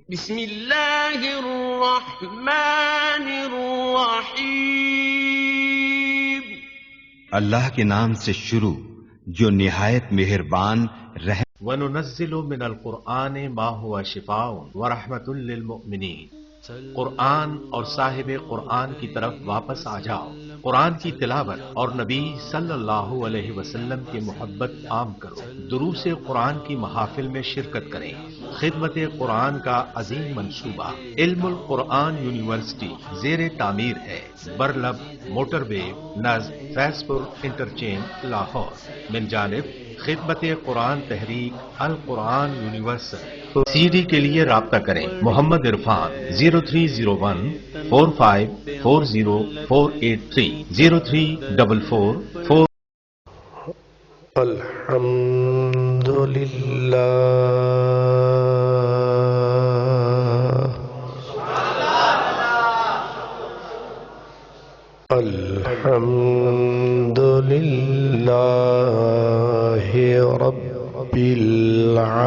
بسم اللہ الرحمن الرحیم۔ اللہ کے نام سے شروع جو نہایت مہربان رحم۔ وَنُنَزِّلُ مِنَ الْقُرْآنِ مَا هُوَ شِفَاءٌ وَرَحْمَةٌ لِّلْمُؤْمِنِينَ۔ قرآن اور صاحب قرآن کی طرف واپس آ جاؤ، قرآن کی تلاوت اور نبی صلی اللہ علیہ وسلم کی محبت عام کرو، دروس قرآن کی محافل میں شرکت کریں۔ خدمت قرآن کا عظیم منصوبہ علم القرآن یونیورسٹی زیر تعمیر ہے، برلب موٹر وے نزد فیض پور انٹرچینج لاہور، من جانب خدمت قرآن تحریک القرآن یونیورسل۔ سی ڈی کے لیے رابطہ کریں محمد عرفان 030145404830 0344 الحمد للہ الحمد للہ رب العالمین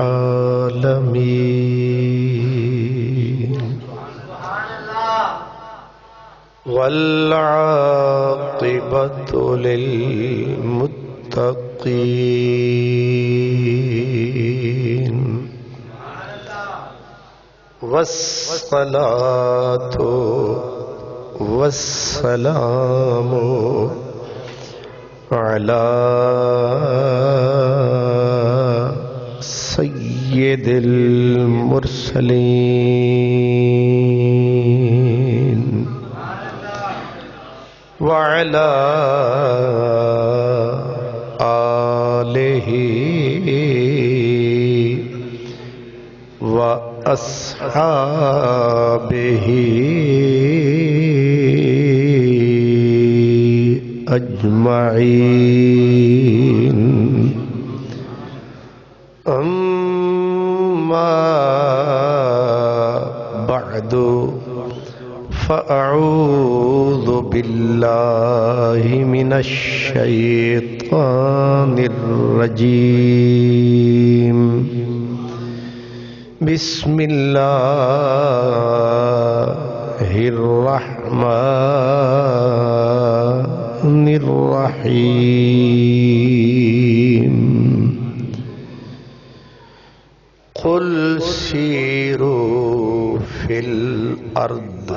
والعاقبۃ للمتقین والصلاة والسلام علی سید المرسلین وعلی آلہ وأصحابہ اجمعین، اما بعد فاعوذ باللہ من الشیطان الرجیم، بسم اللہ الرحمن الرحیم، قل سیروا فی الارض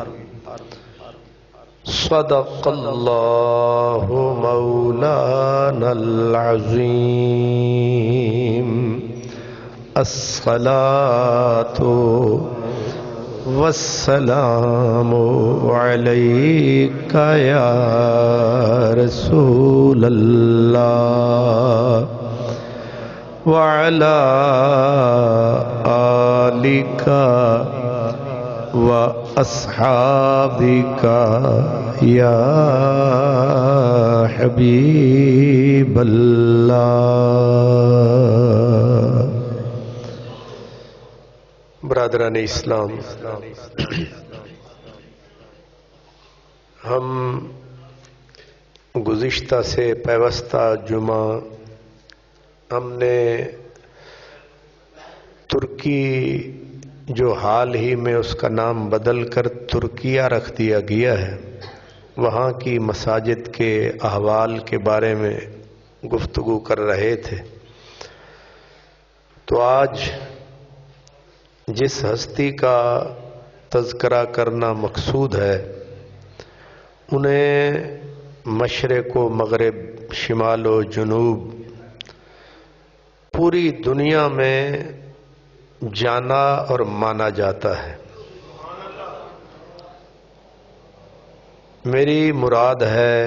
صدق اللہ مولانا العظیم، الصلاة والسلام علیک یا رسول اللہ وعلی آلک واصحابک یا حبیب اللہ۔ برادران اسلام، ہم گزشتہ سے پیوستہ جمعہ ہم نے ترکی، جو حال ہی میں اس کا نام بدل کر ترکیہ رکھ دیا گیا ہے، وہاں کی مساجد کے احوال کے بارے میں گفتگو کر رہے تھے۔ تو آج جس ہستی کا تذکرہ کرنا مقصود ہے، انہیں مشرق و مغرب، شمال و جنوب، پوری دنیا میں جانا اور مانا جاتا ہے۔ میری مراد ہے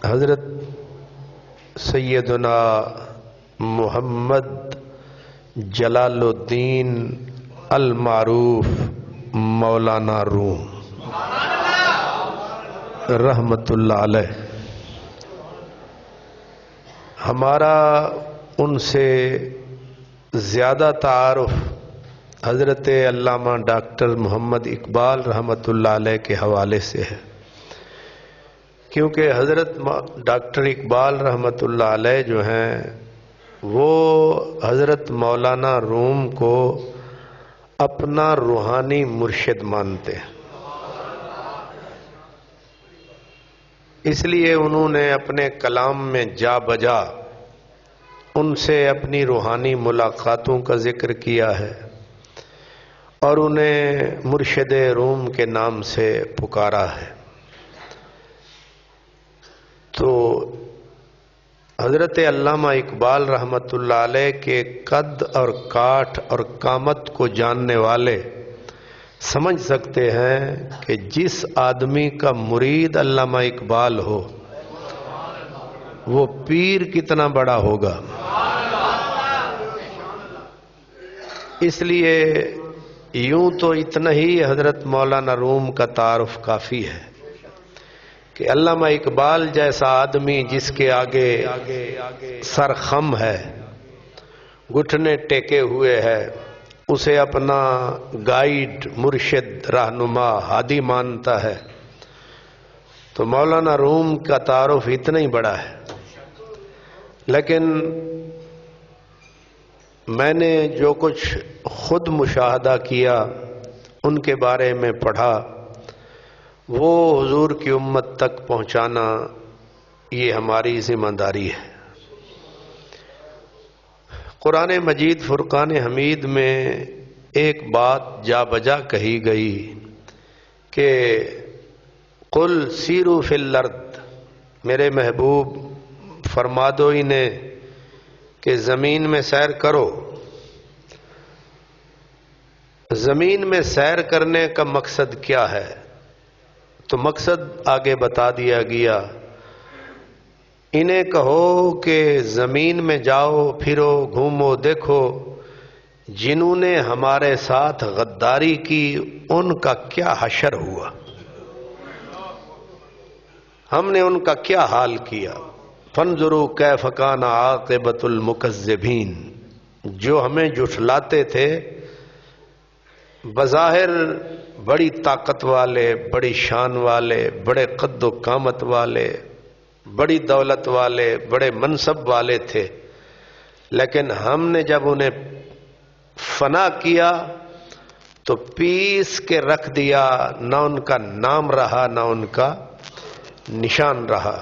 حضرت سیدنا محمد جلال الدین المعروف مولانا روم رحمت اللہ علیہ۔ ہمارا ان سے زیادہ تعارف حضرت علامہ ڈاکٹر محمد اقبال رحمت اللہ علیہ کے حوالے سے ہے، کیونکہ حضرت ڈاکٹر اقبال رحمت اللہ علیہ جو ہیں وہ حضرت مولانا روم کو اپنا روحانی مرشد مانتے ہیں، اس لیے انہوں نے اپنے کلام میں جا بجا ان سے اپنی روحانی ملاقاتوں کا ذکر کیا ہے اور انہیں مرشد روم کے نام سے پکارا ہے۔ تو حضرت علامہ اقبال رحمۃ اللہ علیہ کے قد اور کاٹھ اور قامت کو جاننے والے سمجھ سکتے ہیں کہ جس آدمی کا مرید علامہ اقبال ہو وہ پیر کتنا بڑا ہوگا۔ اس لیے یوں تو اتنا ہی حضرت مولانا روم کا تعارف کافی ہے کہ علامہ اقبال جیسا آدمی جس کے آگے سر خم ہے، گھٹنے ٹیکے ہوئے ہے، اسے اپنا گائیڈ، مرشد، رہنما، ہادی مانتا ہے، تو مولانا روم کا تعارف اتنا ہی بڑا ہے۔ لیکن میں نے جو کچھ خود مشاہدہ کیا، ان کے بارے میں پڑھا، وہ حضور کی امت تک پہنچانا یہ ہماری ذمہ داری ہے۔ قرآن مجید فرقان حمید میں ایک بات جا بجا کہی گئی کہ قل سیروا فی الارض، میرے محبوب فرما دو انہیں کہ زمین میں سیر کرو۔ زمین میں سیر کرنے کا مقصد کیا ہے؟ تو مقصد آگے بتا دیا گیا، انہیں کہو کہ زمین میں جاؤ، پھرو، گھومو، دیکھو جنہوں نے ہمارے ساتھ غداری کی ان کا کیا حشر ہوا، ہم نے ان کا کیا حال کیا۔ فانظروا کیف کان عاقبۃ المکذبین، جو ہمیں جھٹلاتے تھے، بظاہر بڑی طاقت والے، بڑی شان والے، بڑے قد و قامت والے، بڑی دولت والے، بڑے منصب والے تھے، لیکن ہم نے جب انہیں فنا کیا تو پیس کے رکھ دیا، نہ ان کا نام رہا نہ ان کا نشان رہا۔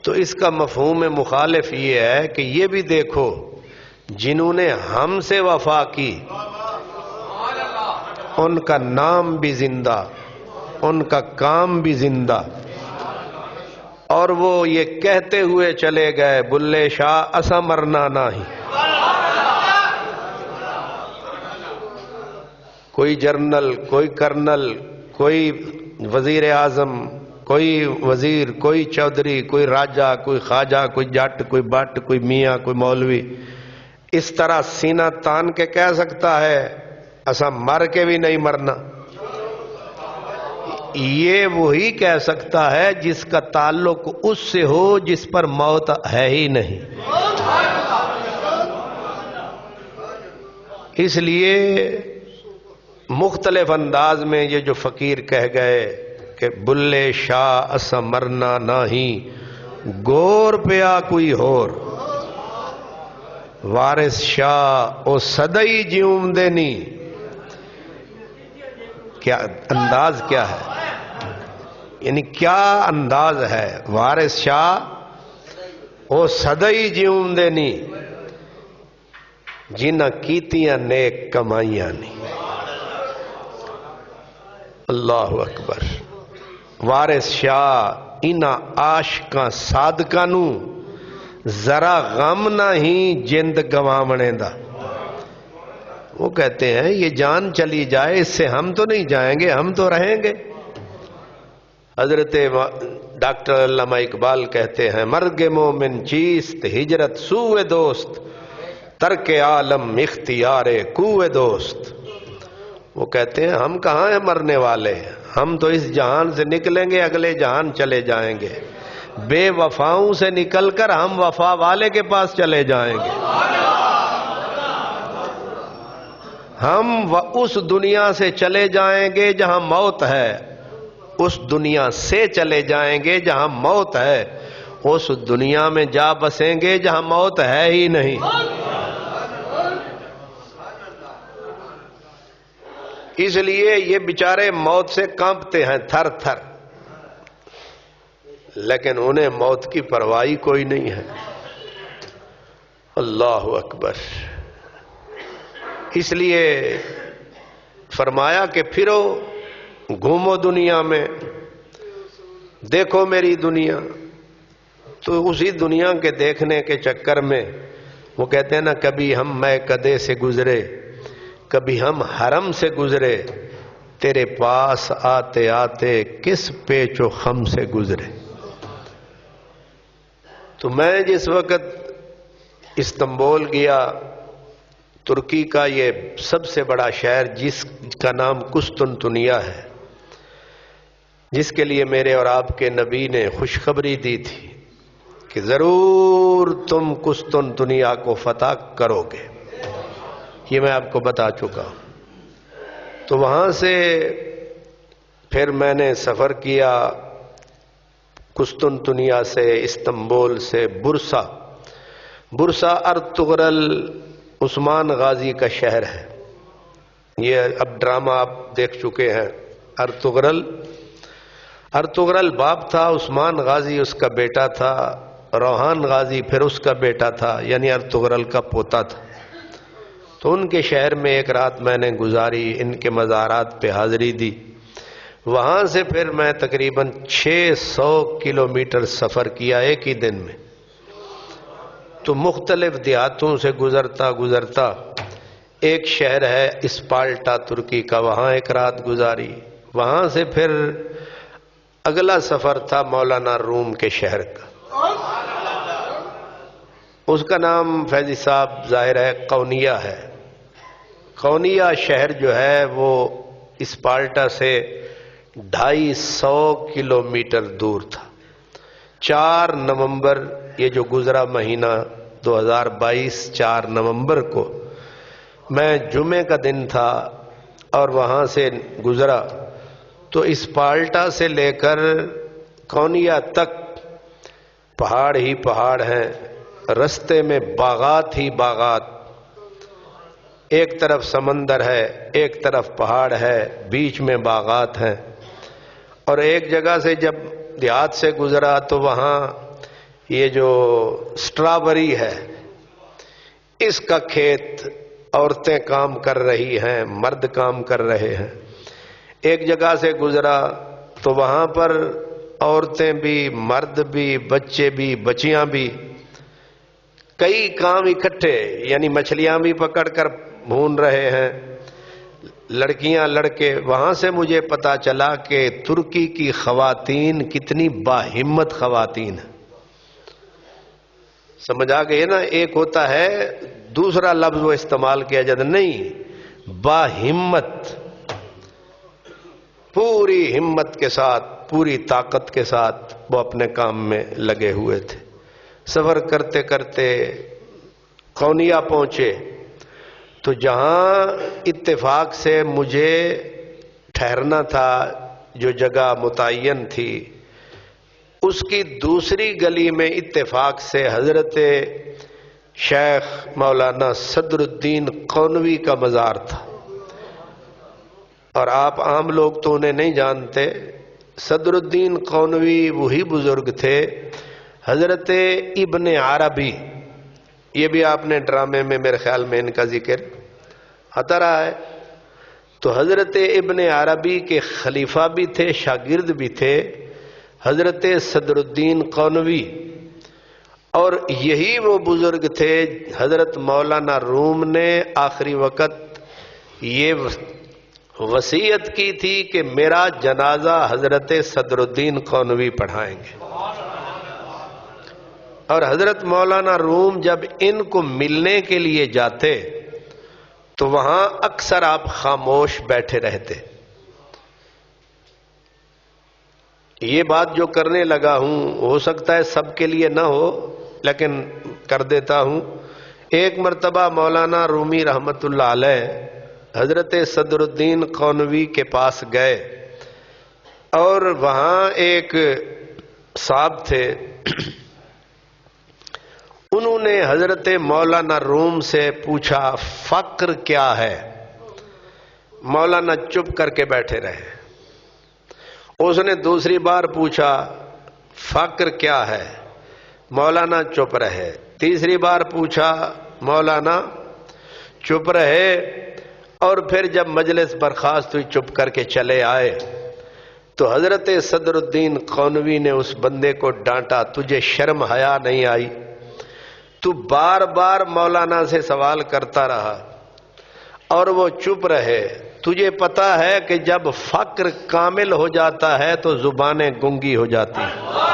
تو اس کا مفہوم مخالف یہ ہے کہ یہ بھی دیکھو جنہوں نے ہم سے وفا کی ان کا نام بھی زندہ، ان کا کام بھی زندہ، اور وہ یہ کہتے ہوئے چلے گئے بلے شاہ اسا مرنا نہیں۔ کوئی جرنل، کوئی کرنل، کوئی وزیر اعظم، کوئی وزیر، کوئی چودھری، کوئی راجہ، کوئی خواجہ، کوئی جٹ، کوئی بٹ، کوئی میاں، کوئی مولوی اس طرح سینہ تان کے کہہ سکتا ہے اسا مر کے بھی نہیں مرنا۔ یہ وہی کہہ سکتا ہے جس کا تعلق اس سے ہو جس پر موت ہے ہی نہیں۔ اس لیے مختلف انداز میں یہ جو فقیر کہہ گئے کہ بلے شاہ اسا مرنا نہیں، گور پیا کوئی ہور، وارث شاہ او صدئی جیوم دینی، کیا انداز کیا ہے، یعنی کیا انداز ہے، وارث شاہ او صدئی جیوم دینی، جنہ کیتیاں نیک کمائیاں نہیں۔ اللہ اکبر۔ وارث شاہ انہاں عاشقاں صادقاں نو ذرا غم نہیں جند گواونے دا۔ وہ کہتے ہیں یہ جان چلی جائے اس سے ہم تو نہیں جائیں گے، ہم تو رہیں گے۔ حضرت ڈاکٹر علامہ اقبال کہتے ہیں مرگ مومن چیست ہجرت سوئے دوست، ترک عالم اختیار کوئے دوست۔ وہ کہتے ہیں ہم کہاں ہیں مرنے والے، ہم تو اس جہان سے نکلیں گے اگلے جہان چلے جائیں گے، بے وفاؤں سے نکل کر ہم وفا والے کے پاس چلے جائیں گے۔ ہم اس دنیا سے چلے جائیں گے جہاں موت ہے، اس دنیا سے چلے جائیں گے جہاں موت ہے، اس دنیا میں جا بسیں گے جہاں موت ہے ہی نہیں۔ اس لیے یہ بیچارے موت سے کانپتے ہیں تھر تھر، لیکن انہیں موت کی پرواہ کوئی نہیں ہے۔ اللہ اکبر۔ اس لیے فرمایا کہ پھرو، گھومو دنیا میں، دیکھو میری دنیا۔ تو اسی دنیا کے دیکھنے کے چکر میں وہ کہتے ہیں نا، کبھی ہم میں کدے سے گزرے، کبھی ہم حرم سے گزرے، تیرے پاس آتے آتے کس پیچ و خم سے گزرے۔ تو میں جس وقت استنبول گیا، ترکی کا یہ سب سے بڑا شہر جس کا نام قسطنطنیہ ہے، جس کے لیے میرے اور آپ کے نبی نے خوشخبری دی تھی کہ ضرور تم قسطنطنیہ کو فتح کرو گے، یہ میں آپ کو بتا چکا ہوں۔ تو وہاں سے پھر میں نے سفر کیا قسطنطنیہ سے، استنبول سے برسا ارطغرل عثمان غازی کا شہر ہے۔ یہ اب ڈرامہ آپ دیکھ چکے ہیں۔ ارطغرل باپ تھا، عثمان غازی اس کا بیٹا تھا، روحان غازی پھر اس کا بیٹا تھا، یعنی ارطغرل کا پوتا تھا۔ تو ان کے شہر میں ایک رات میں نے گزاری، ان کے مزارات پہ حاضری دی۔ وہاں سے پھر میں تقریباً 600 کلومیٹر سفر کیا ایک ہی دن میں۔ تو مختلف دیہاتوں سے گزرتا ایک شہر ہے اسپارٹا ترکی کا، وہاں ایک رات گزاری۔ وہاں سے پھر اگلا سفر تھا مولانا روم کے شہر کا، اس کا نام فیضی صاحب ظاہر ہے قونیہ ہے۔ قونیہ شہر جو ہے وہ اسپارٹا سے 250 کلومیٹر دور تھا۔ 4 نومبر، یہ جو گزرا مہینہ 2022، 4 نومبر کو میں جمعے کا دن تھا اور وہاں سے گزرا۔ تو اسپارٹا سے لے کر قونیہ تک پہاڑ ہی پہاڑ ہیں، رستے میں باغات ہی باغات، ایک طرف سمندر ہے، ایک طرف پہاڑ ہے، بیچ میں باغات ہیں۔ اور ایک جگہ سے جب دیہات سے گزرا تو وہاں یہ جو سٹرابری ہے، اس کا کھیت، عورتیں کام کر رہی ہیں، مرد کام کر رہے ہیں۔ ایک جگہ سے گزرا تو وہاں پر عورتیں بھی، مرد بھی، بچے بھی، بچیاں بھی، کئی کام اکٹھے، یعنی مچھلیاں بھی پکڑ کر بھون رہے ہیں، لڑکیاں لڑکے۔ وہاں سے مجھے پتا چلا کہ ترکی کی خواتین کتنی باہمت خواتین ہیں۔ سمجھ آ گئے نا؟ ایک ہوتا ہے دوسرا لفظ وہ استعمال کیا جاتا، نہیں، باہمت، پوری ہمت کے ساتھ، پوری طاقت کے ساتھ وہ اپنے کام میں لگے ہوئے تھے۔ سفر کرتے کرتے قونیہ پہنچے تو جہاں اتفاق سے مجھے ٹھہرنا تھا، جو جگہ متعین تھی، اس کی دوسری گلی میں اتفاق سے حضرت شیخ مولانا صدر الدین قونوی کا مزار تھا۔ اور آپ عام لوگ تو انہیں نہیں جانتے، صدر الدین قونوی وہی بزرگ تھے حضرت ابن عربی، یہ بھی آپ نے ڈرامے میں میرے خیال میں ان کا ذکر آتا رہا ہے۔ تو حضرت ابن عربی کے خلیفہ بھی تھے، شاگرد بھی تھے حضرت صدر الدین قونوی، اور یہی وہ بزرگ تھے حضرت مولانا روم نے آخری وقت یہ وصیت کی تھی کہ میرا جنازہ حضرت صدر الدین قونوی پڑھائیں گے۔ اور حضرت مولانا روم جب ان کو ملنے کے لیے جاتے تو وہاں اکثر آپ خاموش بیٹھے رہتے۔ یہ بات جو کرنے لگا ہوں ہو سکتا ہے سب کے لیے نہ ہو، لیکن کر دیتا ہوں۔ ایک مرتبہ مولانا رومی رحمت اللہ علیہ حضرت صدر الدین قونوی کے پاس گئے، اور وہاں ایک صاحب تھے، انہوں نے حضرت مولانا روم سے پوچھا فقر کیا ہے؟ مولانا چپ کر کے بیٹھے رہے. اس نے دوسری بار پوچھا فقر کیا ہے؟ مولانا چپ رہے. تیسری بار پوچھا، مولانا چپ رہے. اور پھر جب مجلس برخاست ہوئی چپ کر کے چلے آئے تو حضرت صدر الدین قونوی نے اس بندے کو ڈانٹا، تجھے شرم حیا نہیں آئی؟ تو بار بار مولانا سے سوال کرتا رہا اور وہ چپ رہے. تجھے پتا ہے کہ جب فقر کامل ہو جاتا ہے تو زبانیں گنگی ہو جاتی ہیں.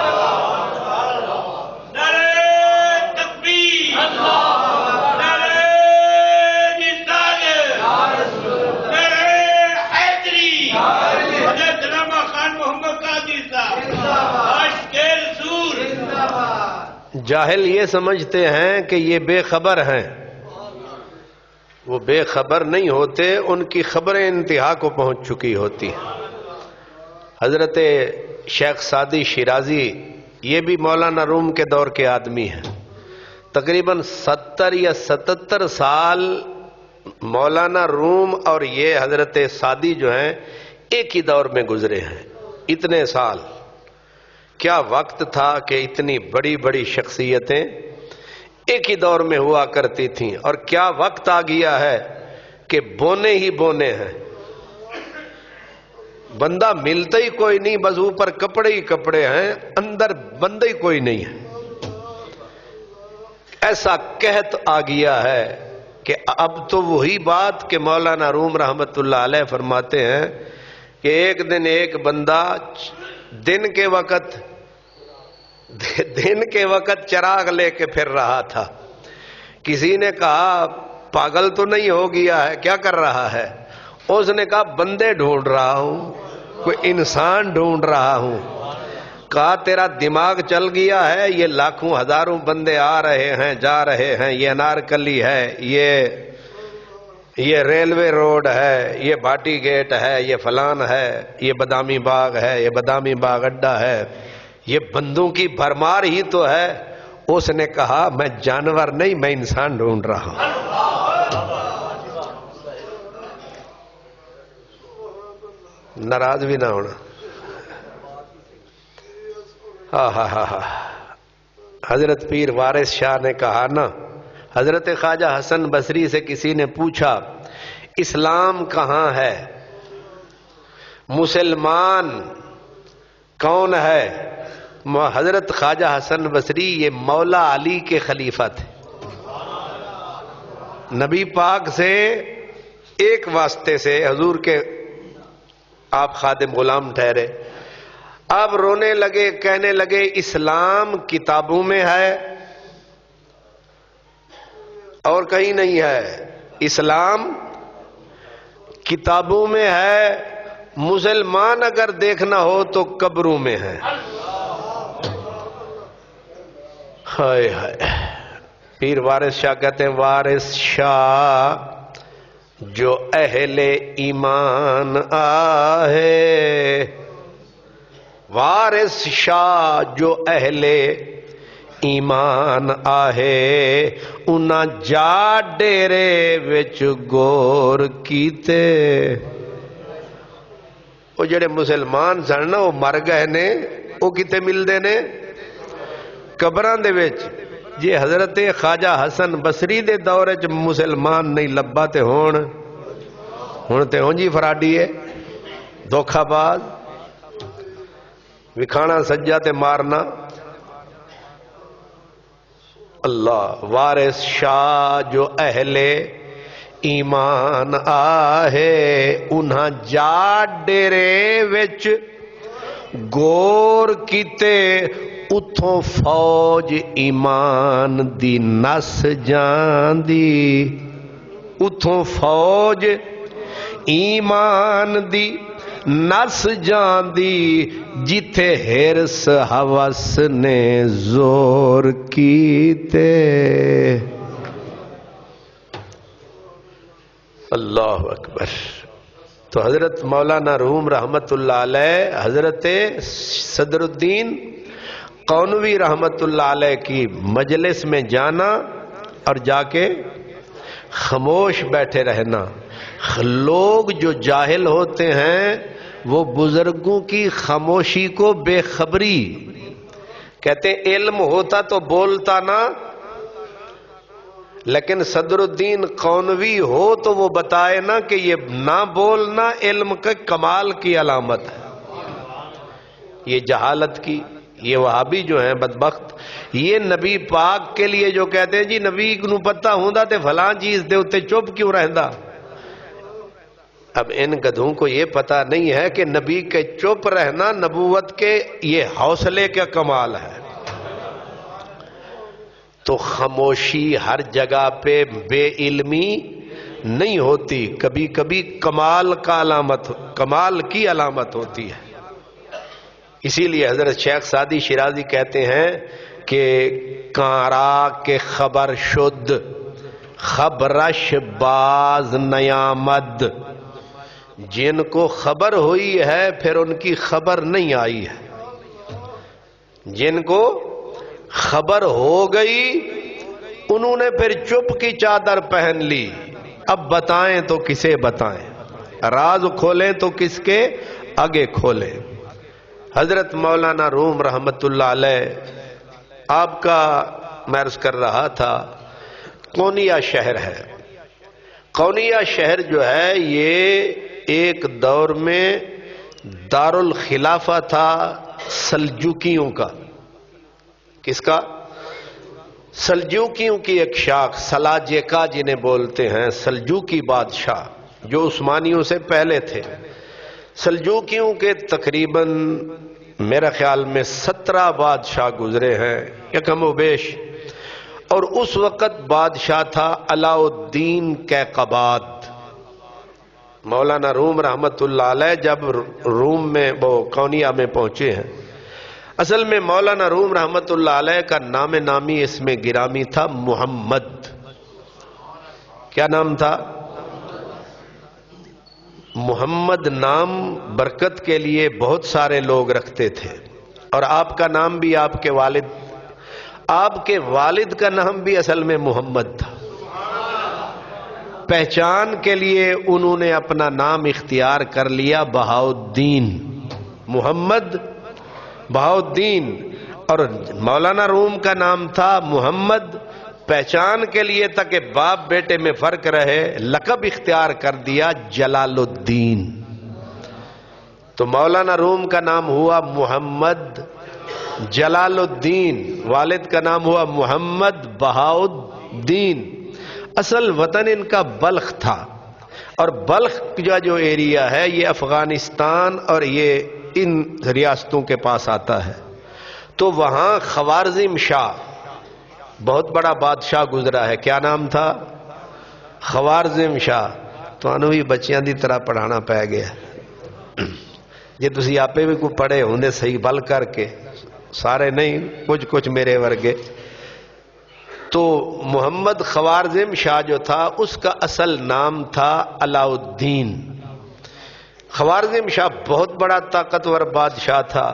جاہل یہ سمجھتے ہیں کہ یہ بے خبر ہیں. وہ بے خبر نہیں ہوتے، ان کی خبریں انتہا کو پہنچ چکی ہوتی ہیں. حضرت شیخ سعدی شیرازی یہ بھی مولانا روم کے دور کے آدمی ہیں. تقریباً 70 یا 77 سال مولانا روم اور یہ حضرت سعدی جو ہیں ایک ہی دور میں گزرے ہیں. اتنے سال کیا وقت تھا کہ اتنی بڑی بڑی شخصیتیں ایک ہی دور میں ہوا کرتی تھیں، اور کیا وقت آ گیا ہے کہ بونے ہی بونے ہیں. بندہ ملتا ہی کوئی نہیں، بس اوپر کپڑے ہی کپڑے ہیں، اندر بندہ ہی کوئی نہیں ہے. ایسا قحط آ گیا ہے کہ اب تو وہی بات کہ مولانا روم رحمت اللہ علیہ فرماتے ہیں کہ ایک دن ایک بندہ دن کے وقت چراغ لے کے پھر رہا تھا. کسی نے کہا پاگل تو نہیں ہو گیا ہے، کیا کر رہا ہے؟ اس نے کہا بندے ڈھونڈ رہا ہوں، کوئی انسان ڈھونڈ رہا ہوں. کہا تیرا دماغ چل گیا ہے، یہ لاکھوں ہزاروں بندے آ رہے ہیں جا رہے ہیں، یہ انارکلی ہے، یہ ریلوے روڈ ہے، یہ بھاٹی گیٹ ہے، یہ فلان ہے، یہ بادامی باغ ہے، یہ بادامی باغ اڈا ہے، یہ بندوں کی بھرمار ہی تو ہے. اس نے کہا میں جانور نہیں، میں انسان ڈھونڈ رہا ہوں. ناراض بھی نہ ہونا. حضرت پیر وارث شاہ نے کہا نا، حضرت خواجہ حسن بصری سے کسی نے پوچھا اسلام کہاں ہے، مسلمان کون ہے؟ حضرت خواجہ حسن بصری یہ مولا علی کے خلیفہ تھے. نبی پاک سے ایک واسطے سے حضور کے آپ خادم غلام ٹھہرے. اب رونے لگے، کہنے لگے اسلام کتابوں میں ہے اور کہیں نہیں ہے. اسلام کتابوں میں ہے، مسلمان اگر دیکھنا ہو تو قبروں میں ہے. ہائے ہائے. پیر وارث شاہ کہتے ہیں وارث شاہ جو اہل ایمان آہے، وارث شاہ جو اہل ایمان آہے، انہاں جا ڈیرے وچ گور کیتے. وہ جڑے مسلمان سن نا وہ مر گئے نے، وہ کتے ملدے نے؟ قبراں دے وچ. جی حضرت خواجہ حسن بصری دے دور وچ مسلمان نہیں لبا تے ہن تے ہونجی فراڈی ہے، دھوکھا باز، وکھانا سجا تے مارنا. اللہ. وارث شاہ جو اہل ایمان آہے، انہاں جا ڈیرے وچ گور کیتے، اتھوں فوج ایمان دی نس جاندی، اتھوں فوج ایمان دی نس جاندی، جتھے ہرس ہوس نے زور کیتے. اللہ اکبر. تو حضرت مولانا روم رحمت اللہ علیہ، حضرت صدر الدین قونوی رحمت اللہ علیہ کی مجلس میں جانا اور جا کے خاموش بیٹھے رہنا، لوگ جو جاہل ہوتے ہیں وہ بزرگوں کی خاموشی کو بے خبری کہتے ہیں، علم ہوتا تو بولتا نا، لیکن صدر الدین قونوی ہو تو وہ بتائے نا کہ یہ نہ بولنا علم کے کمال کی علامت ہے، یہ جہالت کی۔ یہ وہابی جو ہیں بدبخت، یہ نبی پاک کے لیے جو کہتے ہیں جی نبی نو پتہ ہوندا تے فلاں چیز دے اتے چپ کیوں رہندا۔ اب ان گدھوں کو یہ پتہ نہیں ہے کہ نبی کے چپ رہنا نبوت کے یہ حوصلے کا کمال ہے۔ تو خاموشی ہر جگہ پہ بے علمی نہیں ہوتی، کبھی کبھی کمال کی علامت ہوتی ہے۔ اسی لیے حضرت شیخ سعدی شیرازی کہتے ہیں کہ کارا کے خبر شد خبرش باز نیامد، جن کو خبر ہوئی ہے پھر ان کی خبر نہیں آئی ہے، جن کو خبر ہو گئی انہوں نے پھر چپ کی چادر پہن لی، اب بتائیں تو کسے بتائیں، راز کھولیں تو کس کے آگے کھولیں۔ حضرت مولانا روم رحمت اللہ علیہ، آپ کا میں عرض کر رہا تھا کونیا شہر ہے، کونیا شہر جو ہے یہ ایک دور میں دارالخلافہ تھا سلجوکیوں کا۔ کس کا؟ سلجوکیوں کی ایک شاخ، سلاجیکا جنہیں بولتے ہیں، سلجوکی بادشاہ جو عثمانیوں سے پہلے تھے۔ سلجوکیوں کے تقریباً میرا خیال میں 17 بادشاہ گزرے ہیں یا کم و بیش، اور اس وقت بادشاہ تھا علاء الدین کیقباد۔ مولانا روم رحمت اللہ علیہ جب روم میں وہ کونیا میں پہنچے ہیں، اصل میں مولانا روم رحمت اللہ علیہ کا نام نامی اس میں گرامی تھا محمد۔ کیا نام تھا؟ محمد نام برکت کے لیے بہت سارے لوگ رکھتے تھے، اور آپ کا نام بھی آپ کے والد کا نام بھی اصل میں محمد تھا۔ پہچان کے لیے انہوں نے اپنا نام اختیار کر لیا بہاؤالدین، محمد بہاؤالدین، اور مولانا روم کا نام تھا محمد۔ پہچان کے لیے تاکہ باپ بیٹے میں فرق رہے لقب اختیار کر دیا جلال الدین۔ تو مولانا روم کا نام ہوا محمد جلال الدین، والد کا نام ہوا محمد بہاؤالدین۔ اصل وطن ان کا بلخ تھا، اور بلخ کا جو ایریا ہے یہ افغانستان اور یہ ان ریاستوں کے پاس آتا ہے۔ تو وہاں خوارزم شاہ بہت بڑا بادشاہ گزرا ہے، کیا نام تھا؟ خوارزم شاہ۔ تو انہوں بھی بچیاں دی طرح پڑھانا پہ گیا جی، تسی آپے بھی کوئی پڑھے ہوندے صحیح بل کر کے، سارے نہیں، کچھ میرے ورگے۔ تو محمد خوارزم شاہ جو تھا اس کا اصل نام تھا علاء الدین۔ خوارزم شاہ بہت بڑا طاقتور بادشاہ تھا،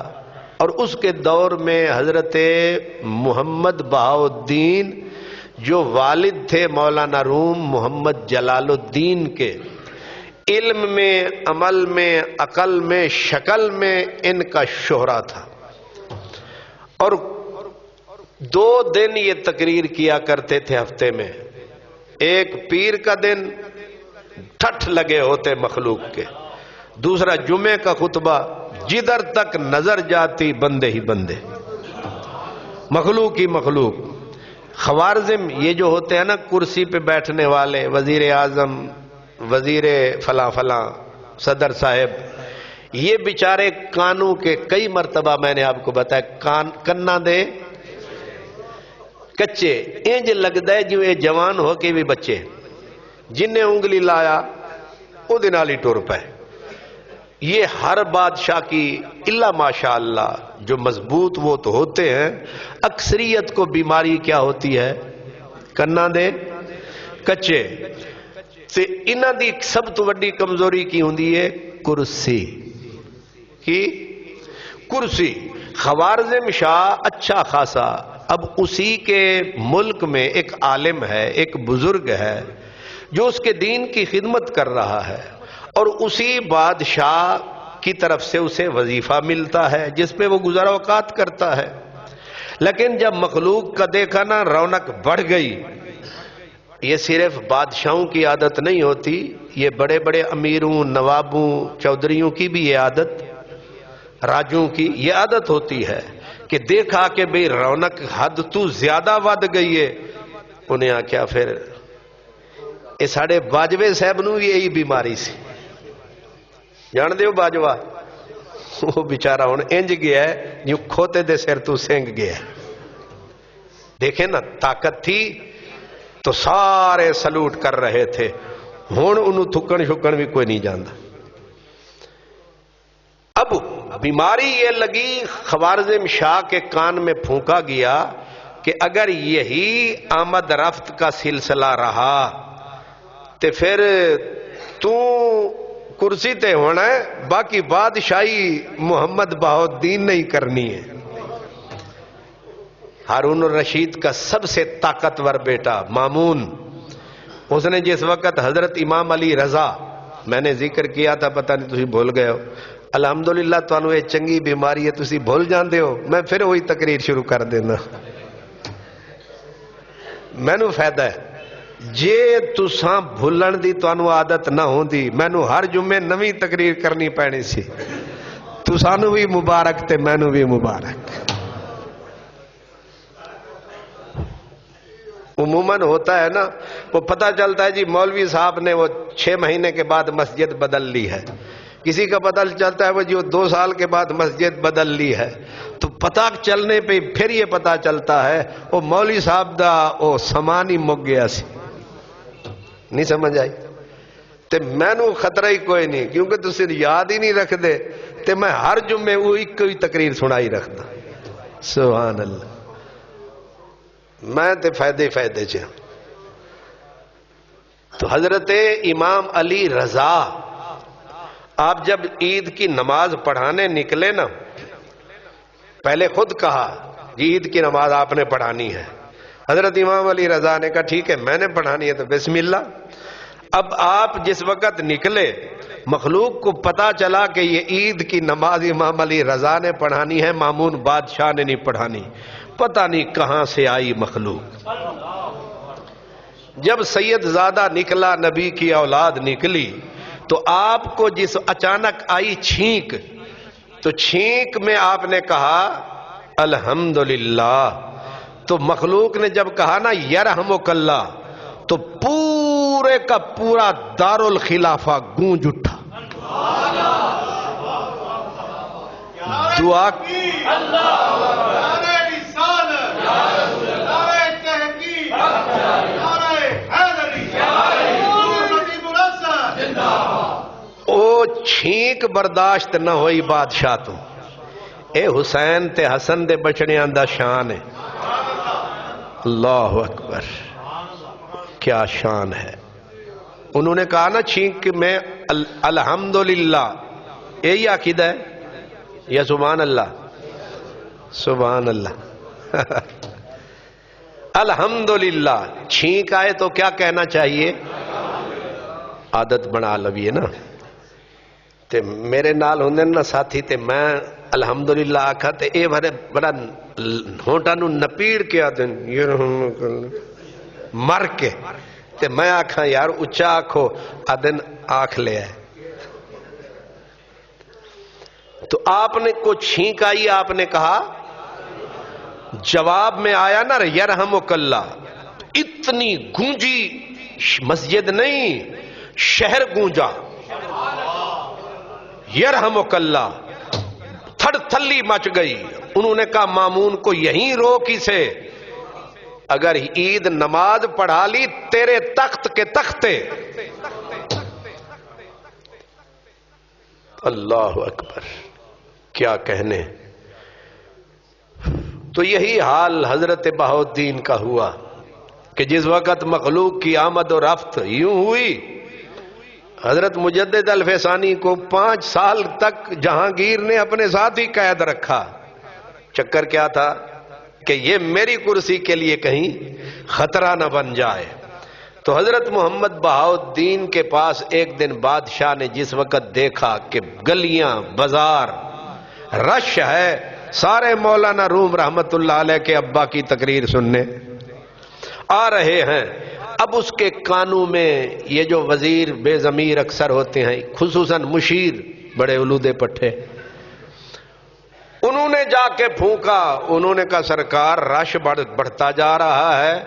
اور اس کے دور میں حضرت محمد بہاؤالدین جو والد تھے مولانا روم محمد جلال الدین کے، علم میں، عمل میں، عقل میں، شکل میں ان کا شہرہ تھا۔ اور 2 دن یہ تقریر کیا کرتے تھے ہفتے میں، ایک پیر کا دن ٹھٹھ لگے ہوتے مخلوق کے، دوسرا جمعے کا خطبہ، جدھر تک نظر جاتی بندے ہی بندے، مخلوق ہی مخلوق۔ خوارزم یہ جو ہوتے ہیں نا کرسی پہ بیٹھنے والے، وزیر اعظم، وزیر فلاں فلاں، صدر صاحب، یہ بیچارے کانوں کے کئی مرتبہ میں نے آپ کو بتایا کنا دے کچے، انج لگتا ہے جو یہ جوان ہو کے بھی بچے، جنہیں انگلی لایا وہ دنالی ٹور پہ۔ یہ ہر بادشاہ کی اللہ ماشاءاللہ جو مضبوط وہ تو ہوتے ہیں، اکثریت کو بیماری کیا ہوتی ہے؟ کنا دے کچے سے۔ انہاں دی سب تو بڑی کمزوری کی ہوندی ہے کرسی کی، کرسی۔ خوارزم شاہ اچھا خاصا، اب اسی کے ملک میں ایک عالم ہے، ایک بزرگ ہے جو اس کے دین کی خدمت کر رہا ہے اور اسی بادشاہ کی طرف سے اسے وظیفہ ملتا ہے جس پہ وہ گزر اوقات کرتا ہے. لیکن جب مخلوق کا دیکھا نا رونق بڑھ گئی. یہ صرف بادشاہوں کی عادت نہیں ہوتی، یہ بڑے بڑے امیروں، نوابوں، چودھریوں کی بھی یہ عادت، راجوں کی یہ عادت ہوتی ہے کہ دیکھا کہ بھئی رونق حد تو زیادہ ود گئی ہے. انہیں آکھیا پھر یہ ساڑے باجوے صاحب نو یہی بیماری سی، جان دیو باجوا وہ بیچارہ ہن انج گیا ہے جو کھوتے دے سر تو سنگ گیا ہے. دیکھیں نا طاقت تھی تو سارے سلوٹ کر رہے تھے، ہن انہوں تھکن شکن بھی کوئی نہیں جانتا. اب بیماری یہ لگی، خوارزم شاہ کے کان میں پھونکا گیا کہ اگر یہی آمد رفت کا سلسلہ رہا تو پھر تو کرسی تے ہونا ہے، باقی بادشاہی محمد بہاؤالدین نہیں کرنی ہے. ہارون الرشید کا سب سے طاقتور بیٹا مامون، اس نے جس وقت حضرت امام علی رضا، میں نے ذکر کیا تھا پتہ نہیں تسی بھول گئے ہو، الحمدللہ تانوں یہ چنگی بیماری ہے تسی بھول جاندے ہو، میں پھر وہی تقریر شروع کر دینا، مینوں فائدہ ہے. جے تساں بھولن دی تانوں عادت نہ ہوندی مینوں ہر جمعے نویں تقریر کرنی پینی سی. تسانوں بھی مبارک تے مینوں بھی مبارک. عموماً ہوتا ہے نا، وہ پتہ چلتا ہے جی مولوی صاحب نے وہ 6 مہینے کے بعد مسجد بدل لی ہے، کسی کا پتہ چلتا ہے وہ جو 2 سال کے بعد مسجد بدل لی ہے. تو پتہ چلنے پہ پھر یہ پتہ چلتا ہے وہ مولوی صاحب دا وہ سامان ہی مک گیا سی. نہیں سمجھ آئی؟ تے مینوں خطرہ ہی کوئی نہیں، کیونکہ تسی یاد ہی نہیں رکھ دے تے میں ہر جمعے وہ ایک ہی تقریر سنائی رکھدا. سبحان اللہ. میں تے فائدے چ. تو حضرت امام علی رضا آپ جب عید کی نماز پڑھانے نکلے نا، پہلے خود کہا جی عید کی نماز آپ نے پڑھانی ہے. حضرت امام علی رضا نے کہا ٹھیک ہے میں نے پڑھانی ہے تو بسم اللہ. اب آپ جس وقت نکلے مخلوق کو پتا چلا کہ یہ عید کی نماز امام علی رضا نے پڑھانی ہے، مامون بادشاہ نے نہیں پڑھانی. پتہ نہیں کہاں سے آئی مخلوق. جب سید زادہ نکلا، نبی کی اولاد نکلی، تو آپ کو جس اچانک آئی چھینک، تو چھینک میں آپ نے کہا الحمدللہ. تو مخلوق نے جب کہا نا یرحمک اللہ، تو پورے کا پورا دارالخلافہ گونج اٹھا. دعا او چھینک برداشت نہ ہوئی بادشاہ تو. اے حسین تے حسن دے بچڑیاں دا شان ہے. اللہ اکبر، کیا شان ہے. انہوں نے کہا نا چھینک میں الحمدللہ، یہی عقیدہ ہے یا سبحان اللہ؟ سبحان اللہ. الحمدللہ. چھینک آئے تو کیا کہنا چاہیے؟ عادت بنا لویے نا. تے میرے نال ہوندے نا ساتھی تے میں الحمدللہ آکھا تے اے بڑا ہونٹا نو نپیڑ کے آدن مر کے تے میں آکھا یار اچھا آکھو، آدن آکھ لے آئے. تو آپ نے کو چھینک آئی، آپ نے کہا، جواب میں آیا نا یرحمک اللہ. اتنی گونجی مسجد نہیں شہر گونجا. یرحمک اللہ، تھڑ تھلی مچ گئی. انہوں نے کہا مامون کو یہیں روک اسے، اگر عید نماز پڑھا لی تیرے تخت کے تختے. اللہ اکبر، کیا کہنے. تو یہی حال حضرت بہاؤالدین کا ہوا کہ جس وقت مخلوق کی آمد و رفت یوں ہوئی، حضرت مجدد الفسانی کو 5 سال تک جہانگیر نے اپنے ساتھ ہی قید رکھا. چکر کیا تھا کہ یہ میری کرسی کے لیے کہیں خطرہ نہ بن جائے. تو حضرت محمد بہاؤالدین کے پاس ایک دن بادشاہ نے جس وقت دیکھا کہ گلیاں بازار رش ہے، سارے مولانا روم رحمت اللہ علیہ کے ابا کی تقریر سننے آ رہے ہیں، اب اس کے کانوں میں یہ جو وزیر بے ضمیر اکثر ہوتے ہیں، خصوصاً مشیر بڑے اولودے پٹھے، انہوں نے جا کے پھونکا، انہوں نے کہا سرکار رش بڑھتا جا رہا ہے،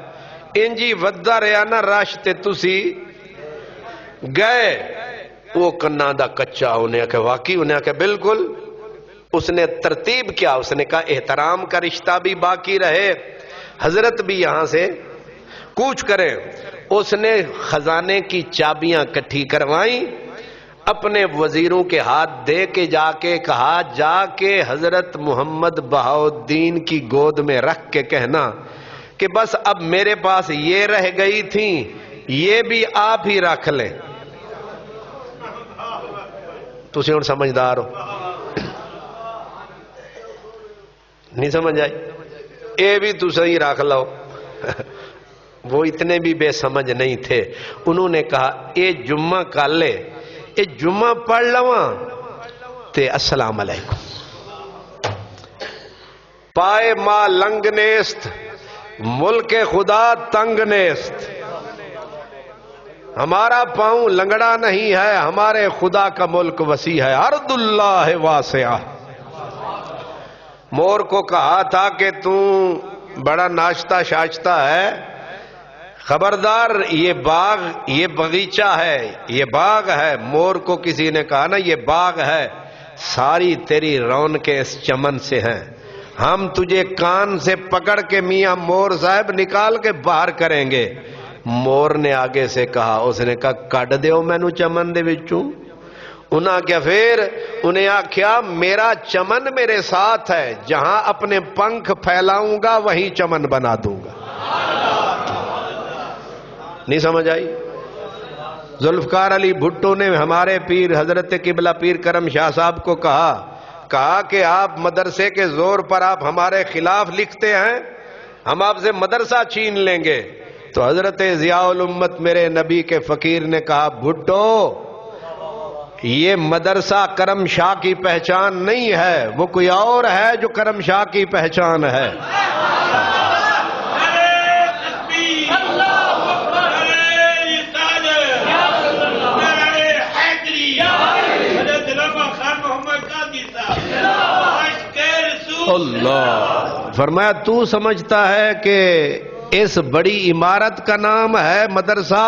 انجی ودا رہا نا رش تے تسی گئے۔ وہ کنا دا کچا، انہیں کہ واقعی، انہیں کہ بالکل۔ اس نے ترتیب کیا، اس نے کہا احترام کا رشتہ بھی باقی رہے، حضرت بھی یہاں سے کوچ کریں۔ اس نے خزانے کی چابیاں کٹھی کروائیں، اپنے وزیروں کے ہاتھ دے کے جا کے کہا جا کے حضرت محمد بہاؤالدین کی گود میں رکھ کے کہنا کہ بس اب میرے پاس یہ رہ گئی تھیں، یہ بھی آپ ہی رکھ لیں۔ تسی ہن سمجھدار ہو، نہیں سمجھ آئی؟ اے بھی تو صحیح رکھ لو۔ وہ اتنے بھی بے سمجھ نہیں تھے، انہوں نے کہا اے جمعہ کر لے، اے جمعہ پڑھ لواں تے السلام علیکم۔ پائے ماں لنگ نیست، ملک خدا تنگ نیست۔ ہمارا پاؤں لنگڑا نہیں ہے، ہمارے خدا کا ملک وسیع ہے، ارض اللہ واسعہ۔ مور کو کہا تھا کہ تو بڑا ناشتہ شاشتہ ہے، خبردار یہ باغ، یہ باغیچہ ہے، یہ باغ ہے۔ مور کو کسی نے کہا نا یہ باغ ہے، ساری تیری رونقیں اس چمن سے ہیں، ہم تجھے کان سے پکڑ کے میاں مور صاحب نکال کے باہر کریں گے۔ مور نے آگے سے کہا، اس نے کہا کڈ دیو مینوں چمن دے وچوں۔ انہاں کیا پھر انہیں آکھیا میرا چمن میرے ساتھ ہے، جہاں اپنے پنکھ پھیلاؤں گا وہیں چمن بنا دوں گا۔ نہیں سمجھ آئی؟ ذوالفقار علی بھٹو نے ہمارے پیر حضرت قبلہ پیر کرم شاہ صاحب کو کہا کہ آپ مدرسے کے زور پر آپ ہمارے خلاف لکھتے ہیں، ہم آپ سے مدرسہ چھین لیں گے۔ تو حضرت ضیاء الامت میرے نبی کے فقیر نے کہا بھٹو یہ مدرسہ کرم شاہ کی پہچان نہیں ہے، وہ کوئی اور ہے جو کرم شاہ کی پہچان ہے۔ اللہ فرمایا تو سمجھتا ہے کہ اس بڑی عمارت کا نام ہے مدرسہ؟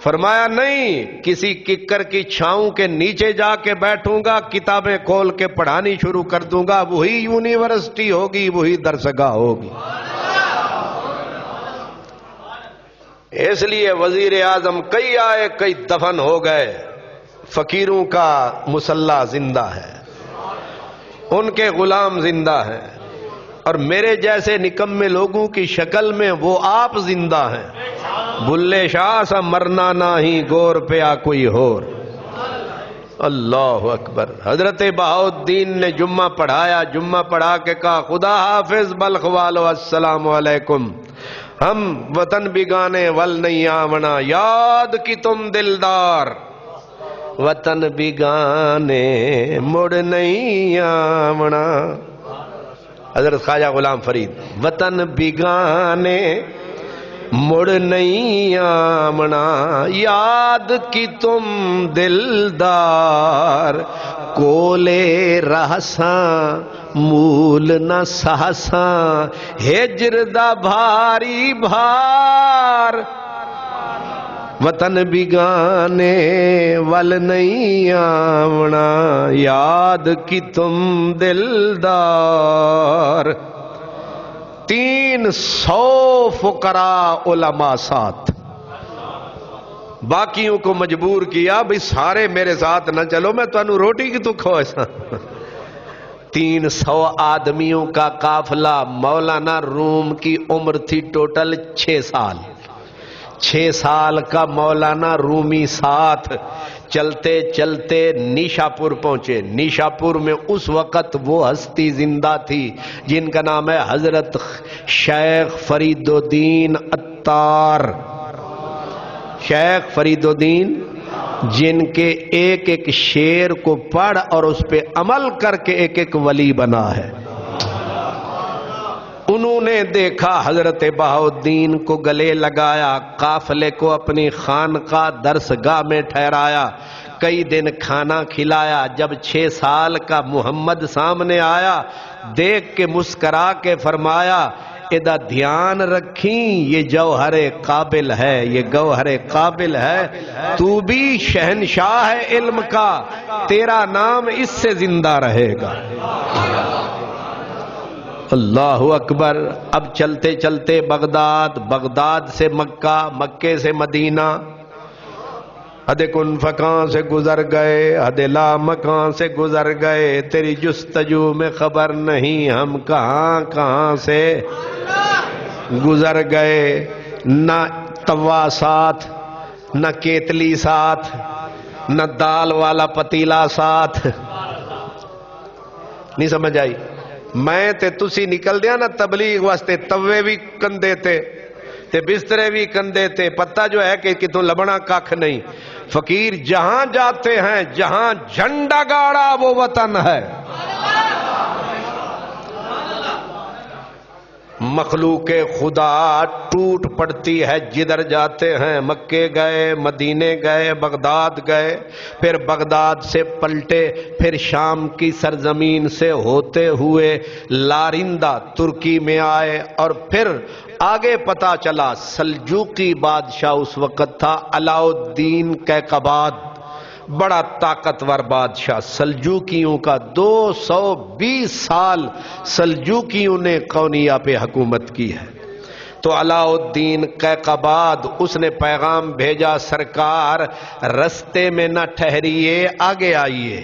فرمایا نہیں، کسی ککر کی چھاؤں کے نیچے جا کے بیٹھوں گا، کتابیں کھول کے پڑھانی شروع کر دوں گا، وہی یونیورسٹی ہوگی، وہی درسگاہ ہوگی۔ اس لیے وزیر اعظم کئی آئے کئی دفن ہو گئے، فقیروں کا مسلح زندہ ہے، ان کے غلام زندہ ہیں، اور میرے جیسے نکمے لوگوں کی شکل میں وہ آپ زندہ ہیں۔ بلے شاہ سا مرنا نہیں، گور پیا کوئی اور۔ اللہ اکبر۔ حضرت بہاؤالدین نے جمعہ پڑھایا، جمعہ پڑھا کے کہا خدا حافظ بلخ والو السلام علیکم، ہم وطن بگانے ول نہیں آونا، یاد کی تم دلدار، وطن بگانے مڑ نہیں آونا۔ حضرت خواجہ غلام فرید، وطن بگانے مڑ نہیں آمنا، یاد کی تم دلدار، کولے رہساں مول نہ سہساں، ہجر دا بھاری بھار، وطن بگانے ول نہیں آونا، یاد کی تم دلدار۔ 300 فقراء علماء ساتھ، باقیوں کو مجبور کیا بھئی سارے میرے ساتھ نہ چلو، میں تانوں روٹی کی تو کھوئے۔ 300 آدمیوں کا قافلہ، مولانا روم کی عمر تھی ٹوٹل 6 سال، 6 سال کا مولانا رومی ساتھ، چلتے چلتے نیشاپور پہنچے۔ نیشاپور میں اس وقت وہ ہستی زندہ تھی جن کا نام ہے حضرت شیخ فرید الدین عطار۔ شیخ فرید الدین جن کے ایک ایک شعر کو پڑھ اور اس پہ عمل کر کے ایک ایک ولی بنا ہے. انہوں نے دیکھا حضرت بہاؤالدین کو گلے لگایا، قافلے کو اپنی خانقاہ درسگاہ میں ٹھہرایا، کئی دن کھانا کھلایا. جب 6 سال کا محمد سامنے آیا، دیکھ کے مسکرا کے فرمایا ادا دھیان رکھیں یہ جوہر قابل ہے، یہ گوہر قابل ہے، تو بھی شہنشاہ ہے علم کا، تیرا نام اس سے زندہ رہے گا. اللہ اکبر. اب چلتے چلتے بغداد، بغداد سے مکہ، مکے سے مدینہ، حد کن فکاں سے گزر گئے، حد لا مکان سے گزر گئے. تیری جستجو میں خبر نہیں ہم کہاں کہاں سے گزر گئے. نہ توا ساتھ، نہ کیتلی ساتھ، نہ دال والا پتیلا ساتھ. نہیں سمجھ آئی؟ میں تے تسی نکل دیا نا تبلیغ واسطے، توے بھی کندے تے بسترے بھی کندے تے، پتہ جو ہے کہ کتوں لبنا کھ نہیں. فقیر جہاں جاتے ہیں، جہاں جھنڈا گاڑا وہ وطن ہے. مخلوق خدا ٹوٹ پڑتی ہے جدھر جاتے ہیں. مکے گئے، مدینے گئے، بغداد گئے، پھر بغداد سے پلٹے، پھر شام کی سرزمین سے ہوتے ہوئے لارندہ ترکی میں آئے، اور پھر آگے پتا چلا سلجوقی بادشاہ اس وقت تھا علاء الدین کیقباد، بڑا طاقتور بادشاہ. سلجوکیوں کا 220 سال سلجوکیوں نے قونیہ پہ حکومت کی ہے. تو علاء الدین کیقباد اس نے پیغام بھیجا، سرکار رستے میں نہ ٹھہریے، آگے آئیے،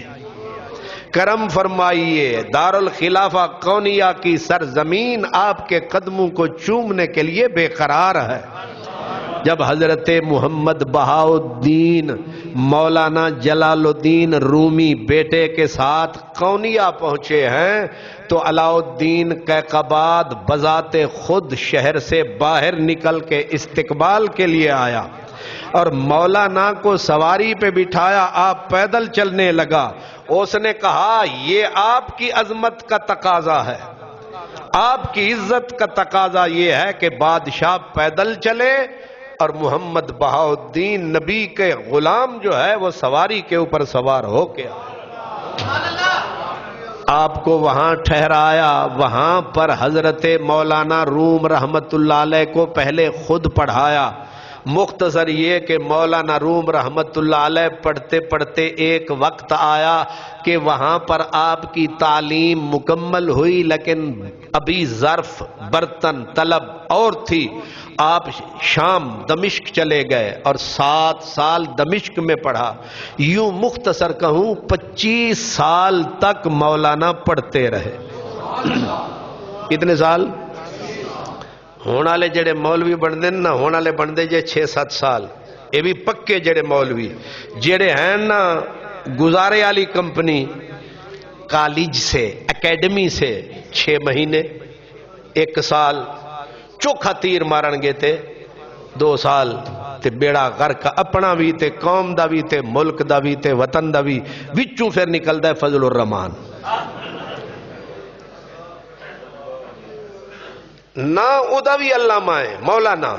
کرم فرمائیے، دارالخلافہ قونیہ کی سرزمین آپ کے قدموں کو چومنے کے لیے بے قرار ہے. جب حضرت محمد بہاؤالدین مولانا جلال الدین رومی بیٹے کے ساتھ قونیہ پہنچے ہیں تو علاء الدین کیقباد بذات خود شہر سے باہر نکل کے استقبال کے لیے آیا اور مولانا کو سواری پہ بٹھایا. آپ پیدل چلنے لگا. اس نے کہا یہ آپ کی عظمت کا تقاضا ہے، آپ کی عزت کا تقاضا یہ ہے کہ بادشاہ پیدل چلے اور محمد بہاؤالدین نبی کے غلام جو ہے وہ سواری کے اوپر سوار ہو کے آپ کو وہاں ٹھہرایا. وہاں پر حضرت مولانا روم رحمت اللہ علیہ کو پہلے خود پڑھایا. مختصر یہ کہ مولانا روم رحمت اللہ علیہ پڑھتے پڑھتے ایک وقت آیا کہ وہاں پر آپ کی تعلیم مکمل ہوئی، لیکن ابھی ظرف برتن طلب اور تھی. آپ شام دمشق چلے گئے اور 7 سال دمشق میں پڑھا. یوں مختصر کہوں 25 سال تک مولانا پڑھتے رہے. کتنے سال؟ ہونے والے جڑے مولوی بندے نا، ہونے والے بندے جے 6-7 سال. یہ بھی پکے جڑے مولوی جڑے ہیں نا گزارے والی کمپنی کالج سے اکیڈمی سے 6 مہینے 1 سال چوکھا تیر مارن گے تے 2 سال تے بیڑا غرق اپنا بھی تے قوم دا بھی تے ملک دا بھی تے وطن دا بھی. وچوں پھر نکلدا ہے فضل الرحمان. نہ ادا بھی علامہ ہے مولانا،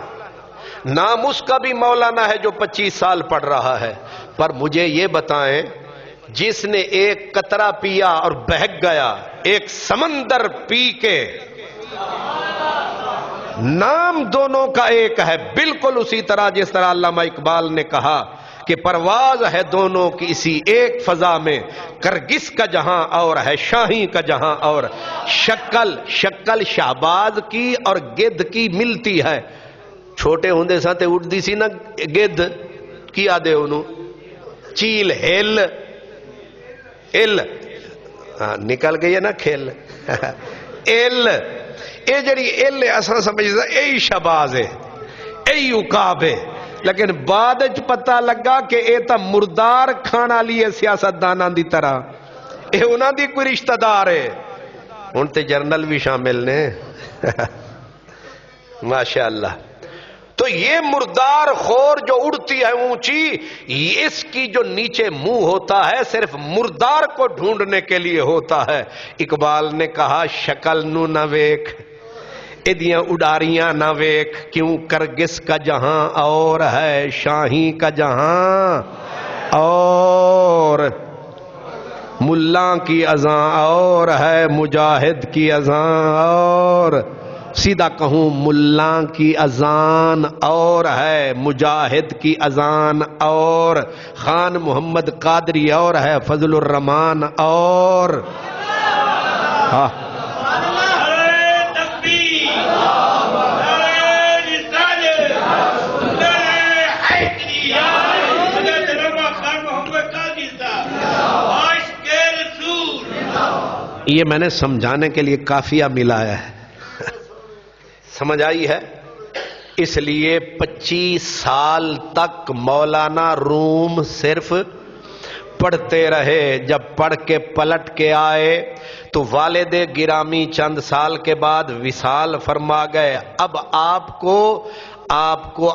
نام اس کا بھی مولانا ہے جو 25 سال پڑھ رہا ہے. پر مجھے یہ بتائیں، جس نے ایک قطرہ پیا اور بہک گیا، ایک سمندر پی کے، نام دونوں کا ایک ہے، بالکل اسی طرح جس طرح علامہ اقبال نے کہا کہ پرواز ہے دونوں کی اسی ایک فضا میں، کرگس کا جہاں اور ہے شاہی کا جہاں اور. شکل شہباز کی اور گدھ کی ملتی ہے. چھوٹے ہوندے ساتے اٹھدی سی نا گدھ کی آدھے انہوں چیل ہل نکل گئی ہے نا کھیل ایل. اے جڑی ایل اساں سمجھدا اے شہباز ہے، اے عقاب ہے، لیکن بعد پتہ لگا کہ اے تا مردار کھانا لیے سیاست داناں دی طرح، اے انہاں دی کوئی رشتہ دار ہے. ہن تے جرنل بھی شامل نے ماشاءاللہ. تو تو یہ مردار خور جو اڑتی ہے اونچی، اس کی جو نیچے منہ ہوتا ہے صرف مردار کو ڈھونڈنے کے لیے ہوتا ہے۔ اقبال نے کہا شکل نو نہ ویکھ ادیاں اڈاریاں نہ ویکھ، کیوں کرگس کا جہاں اور ہے شاہی کا جہاں اور، ملاں کی اذاں اور ہے مجاہد کی اذاں اور، سیدھا کہوں ملاں کی اذان اور ہے مجاہد کی اذان اور، خان محمد قادری اور ہے فضل الرحمان اور، ہاں یہ میں نے سمجھانے کے لیے کافیہ ملایا ہے، سمجھ آئی ہے؟ اس لیے 25 سال تک مولانا روم صرف پڑھتے رہے۔ جب پڑھ کے پلٹ کے آئے تو والد گرامی چند سال کے بعد وصال فرما گئے۔ اب آپ کو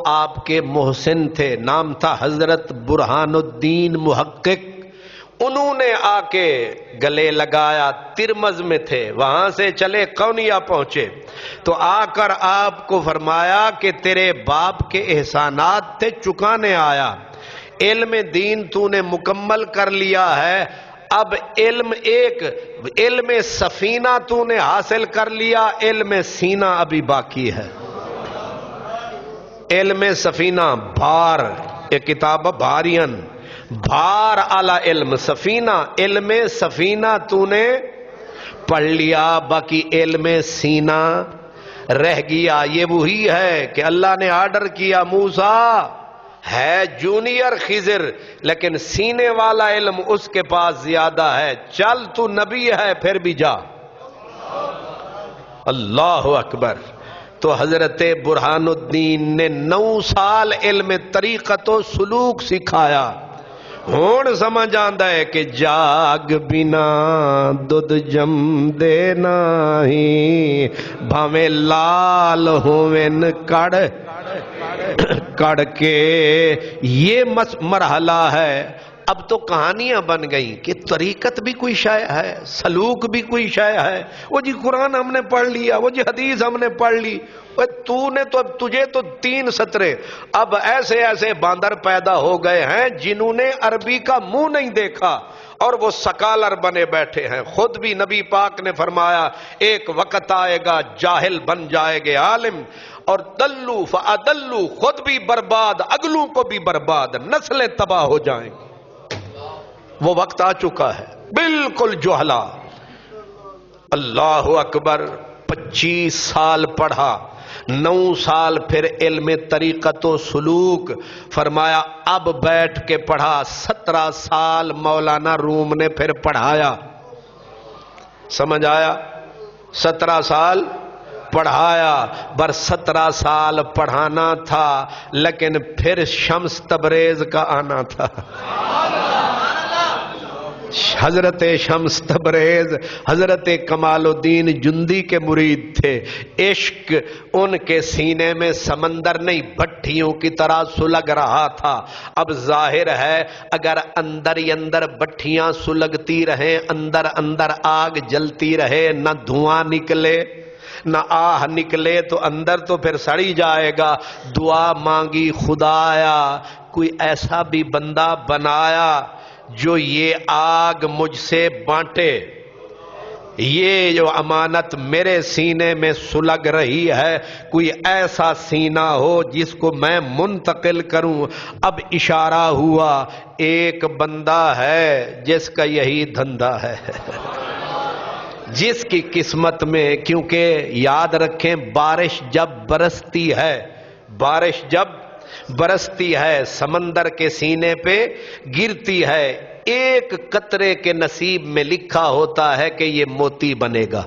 آپ کے محسن تھے، نام تھا حضرت برہان الدین محقق، انہوں نے آ کے گلے لگایا، ترمز میں تھے، وہاں سے چلے قونیہ پہنچے تو آ کر آپ کو فرمایا کہ تیرے باپ کے احسانات تھے چکانے آیا، علم دین تو نے مکمل کر لیا ہے، اب علم سفینہ تو نے حاصل کر لیا، علم سینہ ابھی باقی ہے۔ علم سفینہ بھار، ایک کتاب بھارین، بھار اعلی علم سفینہ، علم سفینہ تو نے پڑھ لیا، باقی علم سینہ رہ گیا۔ یہ وہی ہے کہ اللہ نے آرڈر کیا موسیٰ ہے جونیئر خضر لیکن سینے والا علم اس کے پاس زیادہ ہے، چل تو نبی ہے پھر بھی جا۔ اللہ اکبر۔ تو حضرت برہان الدین نے 9 سال علم طریقت و سلوک سکھایا۔ ہون سمجھ آندا ہے کہ جاگ بنا دودھ جم دے نہیں، بھاویں لال ہوویں کڑ کے، یہ مرحلہ ہے۔ اب تو کہانیاں بن گئیں کہ طریقت بھی کوئی شے ہے، سلوک بھی کوئی شے ہے۔ وہ جی قرآن ہم نے پڑھ لیا، وہ جی حدیث ہم نے پڑھ لی، تجھے تو 3 سطرے۔ اب ایسے باندر پیدا ہو گئے ہیں جنہوں نے عربی کا منہ نہیں دیکھا اور وہ سکالر بنے بیٹھے ہیں۔ خود بھی نبی پاک نے فرمایا ایک وقت آئے گا جاہل بن جائے گے عالم، اور دلو فادلو، خود بھی برباد اگلوں کو بھی برباد، نسلیں تباہ ہو جائیں گی۔ وہ وقت آ چکا ہے، بالکل جہلا۔ اللہ اکبر۔ 25 سال پڑھا، 9 سال پھر علم طریقت و سلوک، فرمایا اب بیٹھ کے پڑھا۔ 17 سال مولانا روم نے پھر پڑھایا، سمجھ آیا؟ 17 سال پڑھایا، 17 سال پڑھانا تھا لیکن پھر شمس تبریز کا آنا تھا۔ حضرت شمس تبریز حضرت کمال الدین جندی کے مرید تھے۔ عشق ان کے سینے میں سمندر نہیں بھٹیوں کی طرح سلگ رہا تھا۔ اب ظاہر ہے اگر اندر ہی اندر بھٹیاں سلگتی رہیں، اندر اندر آگ جلتی رہے، نہ دھواں نکلے نہ آہ نکلے تو اندر تو پھر سڑی جائے گا۔ دعا مانگی خدایا کوئی ایسا بھی بندہ بنایا جو یہ آگ مجھ سے بانٹے، یہ جو امانت میرے سینے میں سلگ رہی ہے کوئی ایسا سینہ ہو جس کو میں منتقل کروں۔ اب اشارہ ہوا ایک بندہ ہے جس کا یہی دھندا ہے، جس کی قسمت میں، کیونکہ یاد رکھیں بارش جب برستی ہے سمندر کے سینے پہ گرتی ہے، ایک قطرے کے نصیب میں لکھا ہوتا ہے کہ یہ موتی بنے گا۔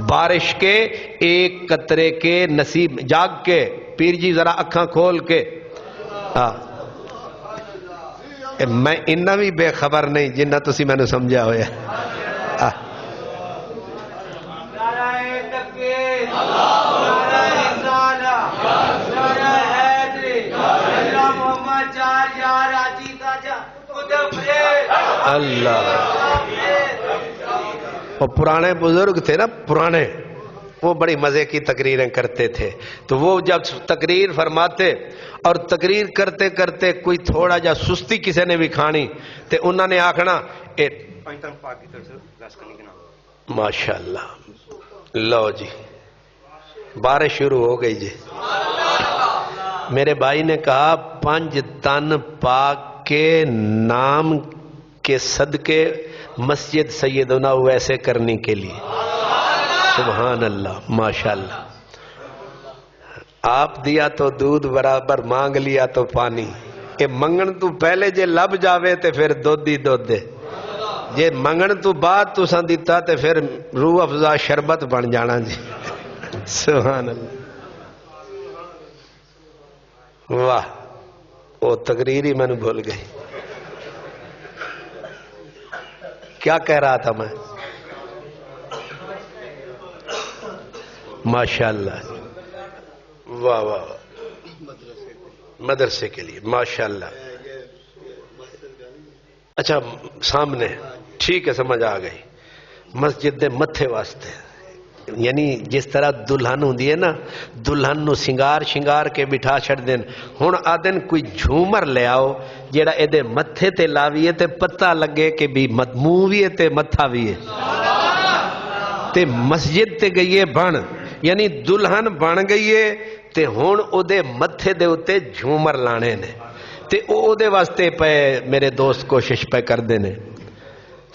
بارش کے ایک قطرے کے نصیب، جاگ کے پیر جی ذرا اکھاں کھول کے، میں انہاں بھی بے خبر نہیں جنہ تسی میں نے سمجھا ہویا۔ اللہ. وہ پرانے بزرگ تھے نا پرانے, وہ بڑی مزے کی تقریریں کرتے تھے. تو وہ جب تقریر فرماتے اور تقریر کرتے کرتے کوئی تھوڑا جا سستی کسی نے بھی کھانی تو انہوں نے آکھنا ماشاء اللہ. لو جی بارش شروع ہو گئی جی. میرے بھائی نے کہا 5 تن پاک کے نام کے صدقے مسجد سیدنا ویسے کرنے کے لیے. سبحان اللہ ماشاء اللہ. آپ دیا تو دودھ برابر, مانگ لیا تو پانی. کہ منگن تو پہلے جے لب جاوے تے پھر دودھ ہی دودھ دے, جے منگن تو بعد تو سن دیتا تے پھر روح افزا شربت بن جانا جی. سبحان اللہ. واہ, وہ تقریر ہی میں نے بھول گئی. کیا کہہ رہا تھا میں؟ ماشاء اللہ. واہ واہ, مدرسے کے لیے ماشاء اللہ. اچھا سامنے, ٹھیک ہے سمجھ آ گئی. مسجد دے متھے واسطے, یعنی جس طرح دلہن ہوندی ہے نا, دلہن نو سنگار شنگار کے بٹھا چھڑ دین. ہن آدن کوئی جھومر لے آؤ جیڑا اے دے متھے تے لاویے تے پتہ لگے کہ بھی منہ وی ہے تے متھا وی ہے. تے مسجد تے گئیے بن, یعنی دلہن بن گئیے تے ہن او دے متھے دے اتے جھومر لانے نے تے او دے واسطے پہ میرے دوست کوشش پہ کر دینے.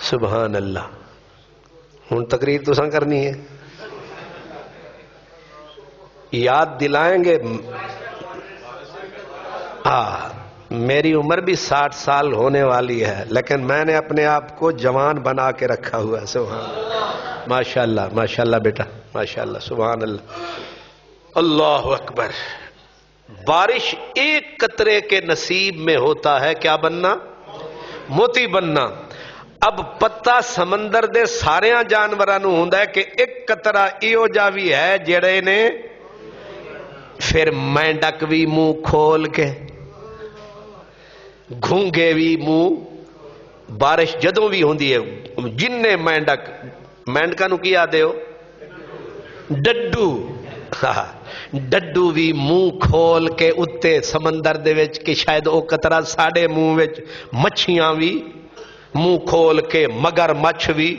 سبحان اللہ. ہن تقریر تو سن کرنی ہے, یاد دلائیں گے. ہاں میری عمر بھی 60 سال ہونے والی ہے, لیکن میں نے اپنے آپ کو جوان بنا کے رکھا ہوا ہے. سبحان اللہ ماشاء اللہ ماشاء اللہ بیٹا ماشاء اللہ. سبحان اللہ. اللہ اکبر. بارش ایک قطرے کے نصیب میں ہوتا ہے کیا بننا؟ موتی بننا. اب پتہ سمندر دے ساریاں جانوراں نوں ہوندا ہے کہ ایک قطرہ ایو جا وی ہے جڑے نے پھر مینڈک بھی منہ کھول کے, گھونگے بھی منہ. بارش جدوں بھی ہوندی ہے جننے مینڈکاں نوں کی آدے ہو؟ ڈڈو. ڈڈو بھی منہ کھول کے اتے سمندر دے وچ کہ شاید او قطرہ ساڑے منہ وچ. مچھیاں بھی منہ کھول کے, مگر مچھ بھی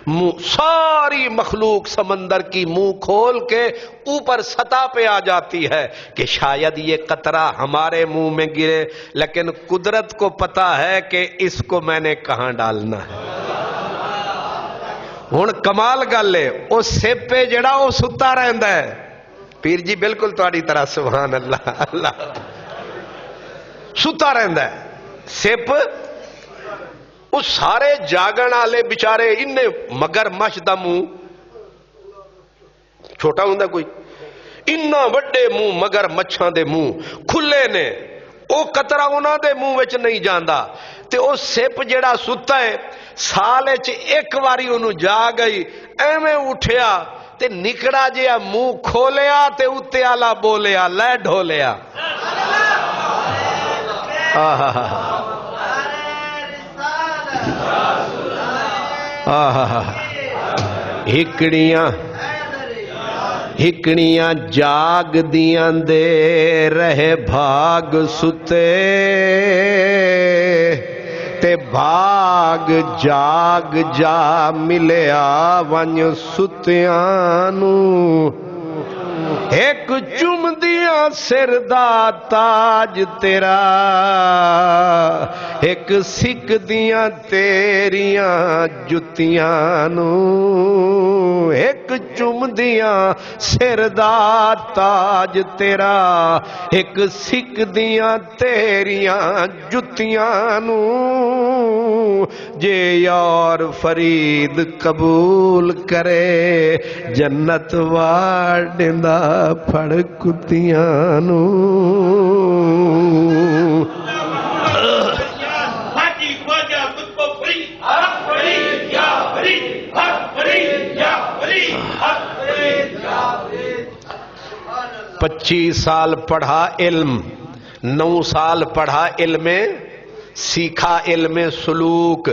منہ, ساری مخلوق سمندر کی منہ کھول کے اوپر سطح پہ آ جاتی ہے کہ شاید یہ قطرہ ہمارے منہ میں گرے, لیکن قدرت کو پتا ہے کہ اس کو میں نے کہاں ڈالنا ہے. ہن کمال گل ہے, او سیپے جڑا او ستا رہندا ہے. پیر جی بالکل تہاڈی طرح. سبحان اللہ. اللہ ستا رہندا ہے سپ. وہ سارے جاگن والے بیچارے انہیں مگر مچھ دا منہ چھوٹا ہوندا کوئی, انہاں وڈے منہ مگر مچھاں دے منہ کھلے نے, او قطرہ انہاں دے منہ وچ نہیں جاندا. تے او سپ جڑا ستا ہے سال وچ ایک واری انہوں جا گئی, ایویں اٹھیا تے نکڑا جیا منہ کھولیا تے اتے آلا بولیا لے ڈھولیا. ہکڑیاں جاگ دیاں دے رہے بھاگ ستے, تے بھاگ جاگ جا ملیا ونج ستیاں نوں. ایک چم دیاں سر دا تاج تیرا, ایک سکھ دیاں تیریاں جتیاں نوں. ایک چم دیاں سر دا تاج تیرا, ایک سکھ دیاں تیریاں جتیاں نوں. جے یار فرید قبول کرے جنت واڑ دیندا پھڑ کتیاں نوں. پچیس سال پڑھا علم, 9 سال پڑھا علم سیکھا علم سلوک.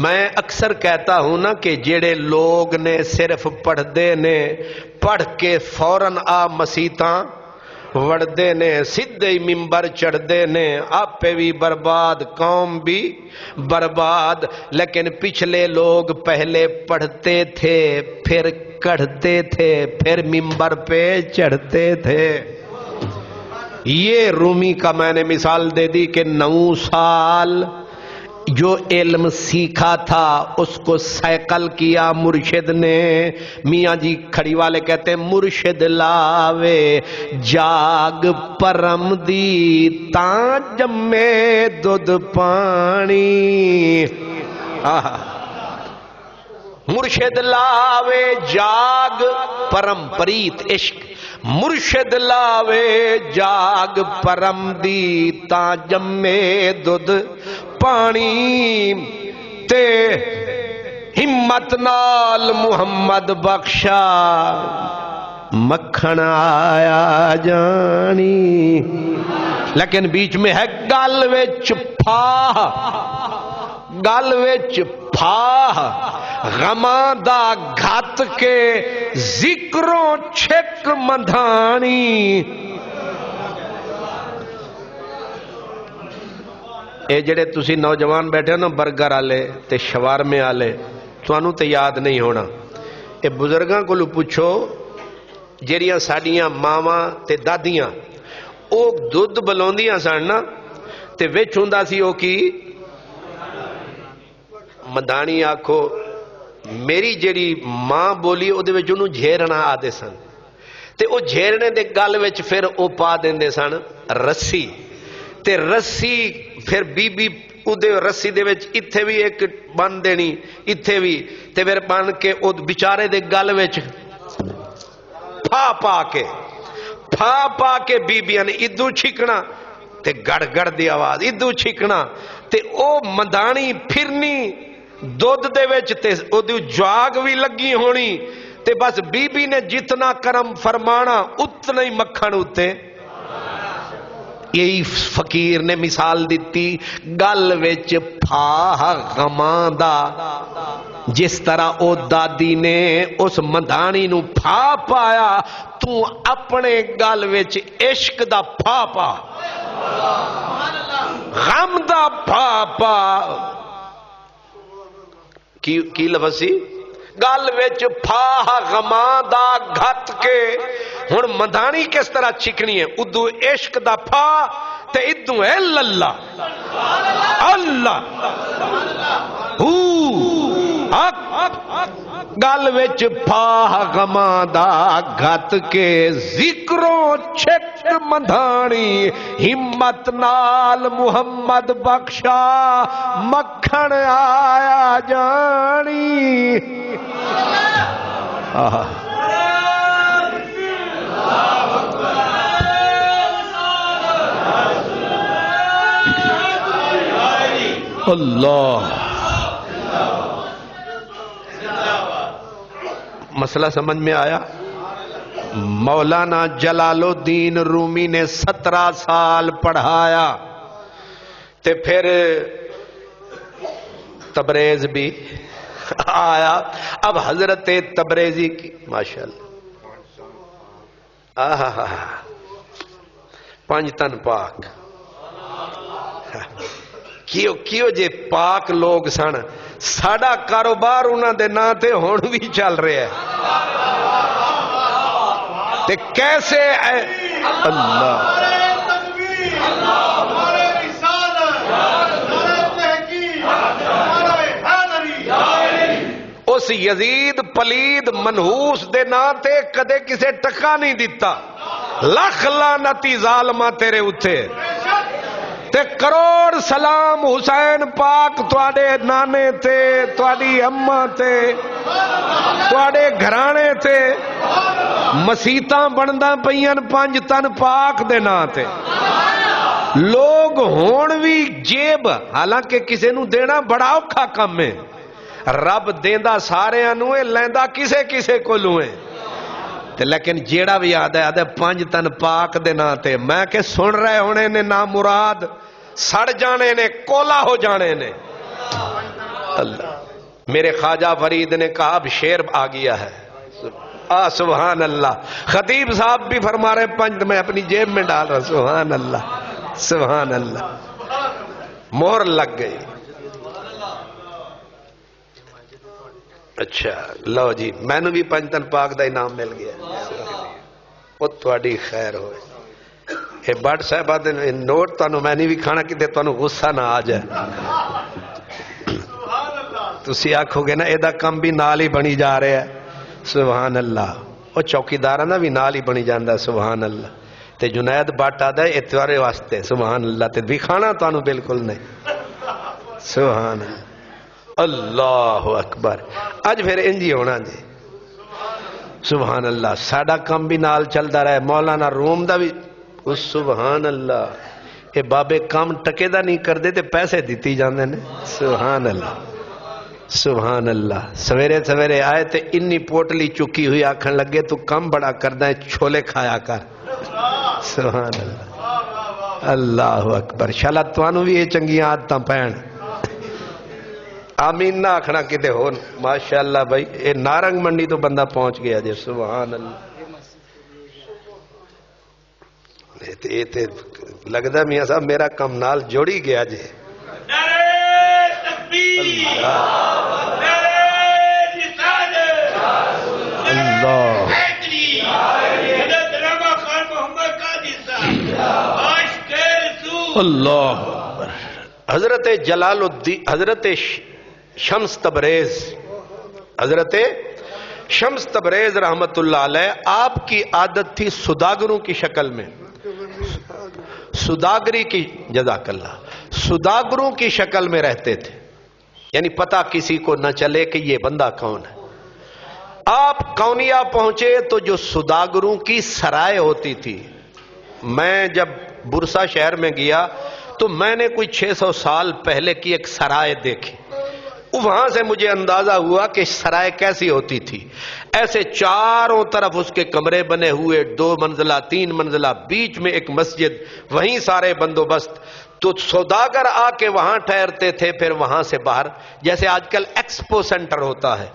میں اکثر کہتا ہوں نا کہ جڑے لوگ نے صرف پڑھتے نے پڑھ کے فوراً آ مسیتاں وڑدے نے سیدھے ہی ممبر چڑھدے نے آپ بھی برباد قوم بھی برباد. لیکن پچھلے لوگ پہلے پڑھتے تھے پھر کڑھتے تھے پھر ممبر پہ چڑھتے تھے. یہ رومی کا میں نے مثال دے دی کہ 9 سال جو علم سیکھا تھا اس کو سائیکل کیا مرشد نے. میاں جی کھڑی والے کہتے ہیں مرشد لاوے جاگ پرم دی تاں جمے دودھ پانی. مرشد لاوے جاگ پرم پریت عشق. مرشد لاوے جاگ پرم دی تاں جمے دودھ پانی. تے ہمت نال محمد بخشا مکھن آیا جانی. لیکن بیچ میں ہے گل وچ پھا گل وچ پھا غماں دا گھت کے ذکروں چھک مندھانی. اے جڑے تسی نوجوان بیٹھے ہو نا برگر والے تے شوارمے والے تانوں تے یاد نہیں ہونا. اے بزرگاں کولوں پوچھو جڑیاں ساڈیاں ماواں تے دادیاں او دودھ بلوندیاں سن نا تے وچ ہوندا سی او کی مدانی. آکھو میری جڑی ماں بولی او دے وچ اونوں جھیرنا آدے سن تے او جھیرنے دے گل وچ پھر او پا دیندے سن رسی تے رسی پھر بی بی اودے رسی دے وچ ایتھے بھی ایک بن دینی ایتھے بھی تے پھر بن کے او بیچارے دے گل وچ پھا پا کے بیبیاں نے ادو چھکنا تے گڑ گڑ دی آواز ادو چھکنا تے او مندانی پھرنی دودھ دے وچ تے او دی جاگ بھی لگی ہونی تے بس بی بی نے جتنا کرم فرمانا اتنا ہی مکھن اتے. یہی فقیر نے مثال دیتی گل وچ پھا غماں دا. جس طرح او دادی نے اس مندانی نو پھا پایا تو اپنے گل وچ عشق دا پھا پا غم دا پھا پا. کی لفظی گل وچ پھا غماں دا گھت کے. ہن مندانی کس طرح چھکنی ہے ادو عشق دا پھا تے ادو ہے اللہ اللہ گل وچ پھا غماں دا گھت کے ذکروں چھک مندانی. ہمت نال محمد بخشا مکھن آیا جانی. اللہ مسئلہ سمجھ میں آیا. مولانا جلال الدین رومی نے 17 سال پڑھایا تے پھر تبریز بھی آیا. اب حضرت تبریزی کی ماشاءاللہ پنج تن پاک کیوں جے پاک لوگ سن ساڈا کاروبار انہاں دے نا تے ہن بھی چل رہا ہے تے کیسے اللہ اس یزید پلید منحوس دے نا تے کدے کسے ٹکا نہیں دیتا. لکھ لعنتی ظالمہ تیرے اتے تے کروڑ سلام حسین پاک تواڈے نانے تے تواڈی اماں تے تواڈے گھرانے تے مسیتاں بندا پیاں پنج تن پاک دے نا تے. لوگ ہون بھی جیب حالانکہ کسے نو دینا بڑا اوکھا کم ہے. رب دیندا سارے انو ہے لیندا کسے کسے کولوں ہے تے لیکن جیڑا بھی آدھا پنج تن پاک دے نا تے میں کہ سن رہے ہونے نے نا مراد سڑ جانے نے، کولا ہو جانے نے۔ اللہ، میرے خواجہ فرید نے کہا اب شیر آ گیا ہے۔ سبحان اللہ۔ خطیب صاحب بھی فرما رہے پنج میں اپنی جیب میں ڈال رہا، سبحان اللہ سبحان اللہ، مہر لگ گئی۔ اچھا لو جی، میں نے بھی پنجتن پاک دا انعام مل گیا، وہ تھوڑی خیر ہوئے۔ اے بٹ صاحبہ دے نوٹ تانوں میں نہیں بھی کھانا کتے تانوں غصہ نہ آ جائے، تسی آکھو گے نا ایدہ کم بھی نال ہی بنی جا رہے ہیں، سبحان اللہ۔ وہ چوکیدارہ نا بھی نال ہی بنی جاندہ، سبحان اللہ۔ تے جنید بٹ آدھا ہے اتوارے واسطے، سبحان اللہ، تے بھی کھانا تانوں بالکل نہیں، سبحان اللہ اللہ اکبر۔ اج پھر انجی ہونا جی، سبحان اللہ۔ ساڑا کم بھی نال چلدا رہے، مولانا روم دا بھی، سبحان اللہ۔ اے بابے کام ٹکے دا نہیں کر دے تے پیسے دیتی جاندے نے، سبحان اللہ سبحان اللہ۔ سویرے سویرے آئے تے انی پوٹلی چکی ہوئی آکھن لگے تو کم بڑا کردہ ہے، چھولے کھایا کر، سبحان اللہ اللہ اکبر۔ شالا توانو بھی یہ چنگی عادتاں پہن، آمین نہ آکھنا کتے ہون۔ ماشاءاللہ بھائی، اے نارنگ منڈی تو بندہ پہنچ گیا جی، سبحان اللہ۔ یہ تے لگدا میاں صاحب میرا کم نال جوڑی گیا جی۔ اللہ اللہ۔ حضرت جلال الدین، حضرت شمس تبریز، حضرت شمس تبریز رحمت اللہ علیہ، آپ کی عادت تھی سوداگروں کی شکل میں، سوداگری کی، جزاک اللہ، سوداگروں کی شکل میں رہتے تھے، یعنی پتہ کسی کو نہ چلے کہ یہ بندہ کون ہے۔ آپ کونیا پہنچے تو جو سوداگروں کی سرائے ہوتی تھی، میں جب برسا شہر میں گیا تو میں نے کوئی 600 سال پہلے کی ایک سرائے دیکھی، وہاں سے مجھے اندازہ ہوا کہ سرائے کیسی ہوتی تھی۔ ایسے چاروں طرف اس کے کمرے بنے ہوئے، 2 منزلہ 3 منزلہ، بیچ میں ایک مسجد، وہیں سارے بندوبست۔ تو سوداگر آ کے وہاں ٹھہرتے تھے، پھر وہاں سے باہر، جیسے آج کل ایکسپو سینٹر ہوتا ہے،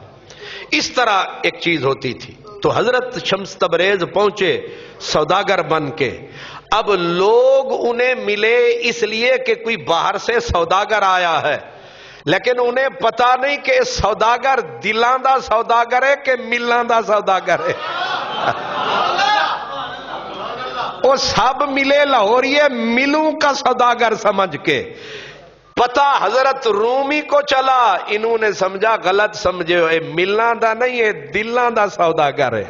اس طرح ایک چیز ہوتی تھی۔ تو حضرت شمس تبریز پہنچے سوداگر بن کے۔ اب لوگ انہیں ملے اس لیے کہ کوئی باہر سے سوداگر آیا ہے، لیکن انہیں پتا نہیں کہ سوداگر دلاں دا سوداگر ہے کہ ملاں دا سوداگر ہے۔ وہ سب ملے لاہوریے ملوں کا سوداگر سمجھ کے، پتا حضرت رومی کو چلا، انہوں نے سمجھا غلط سمجھے، اے ملاں دا نہیں، یہ دلاں دا سوداگر ہے۔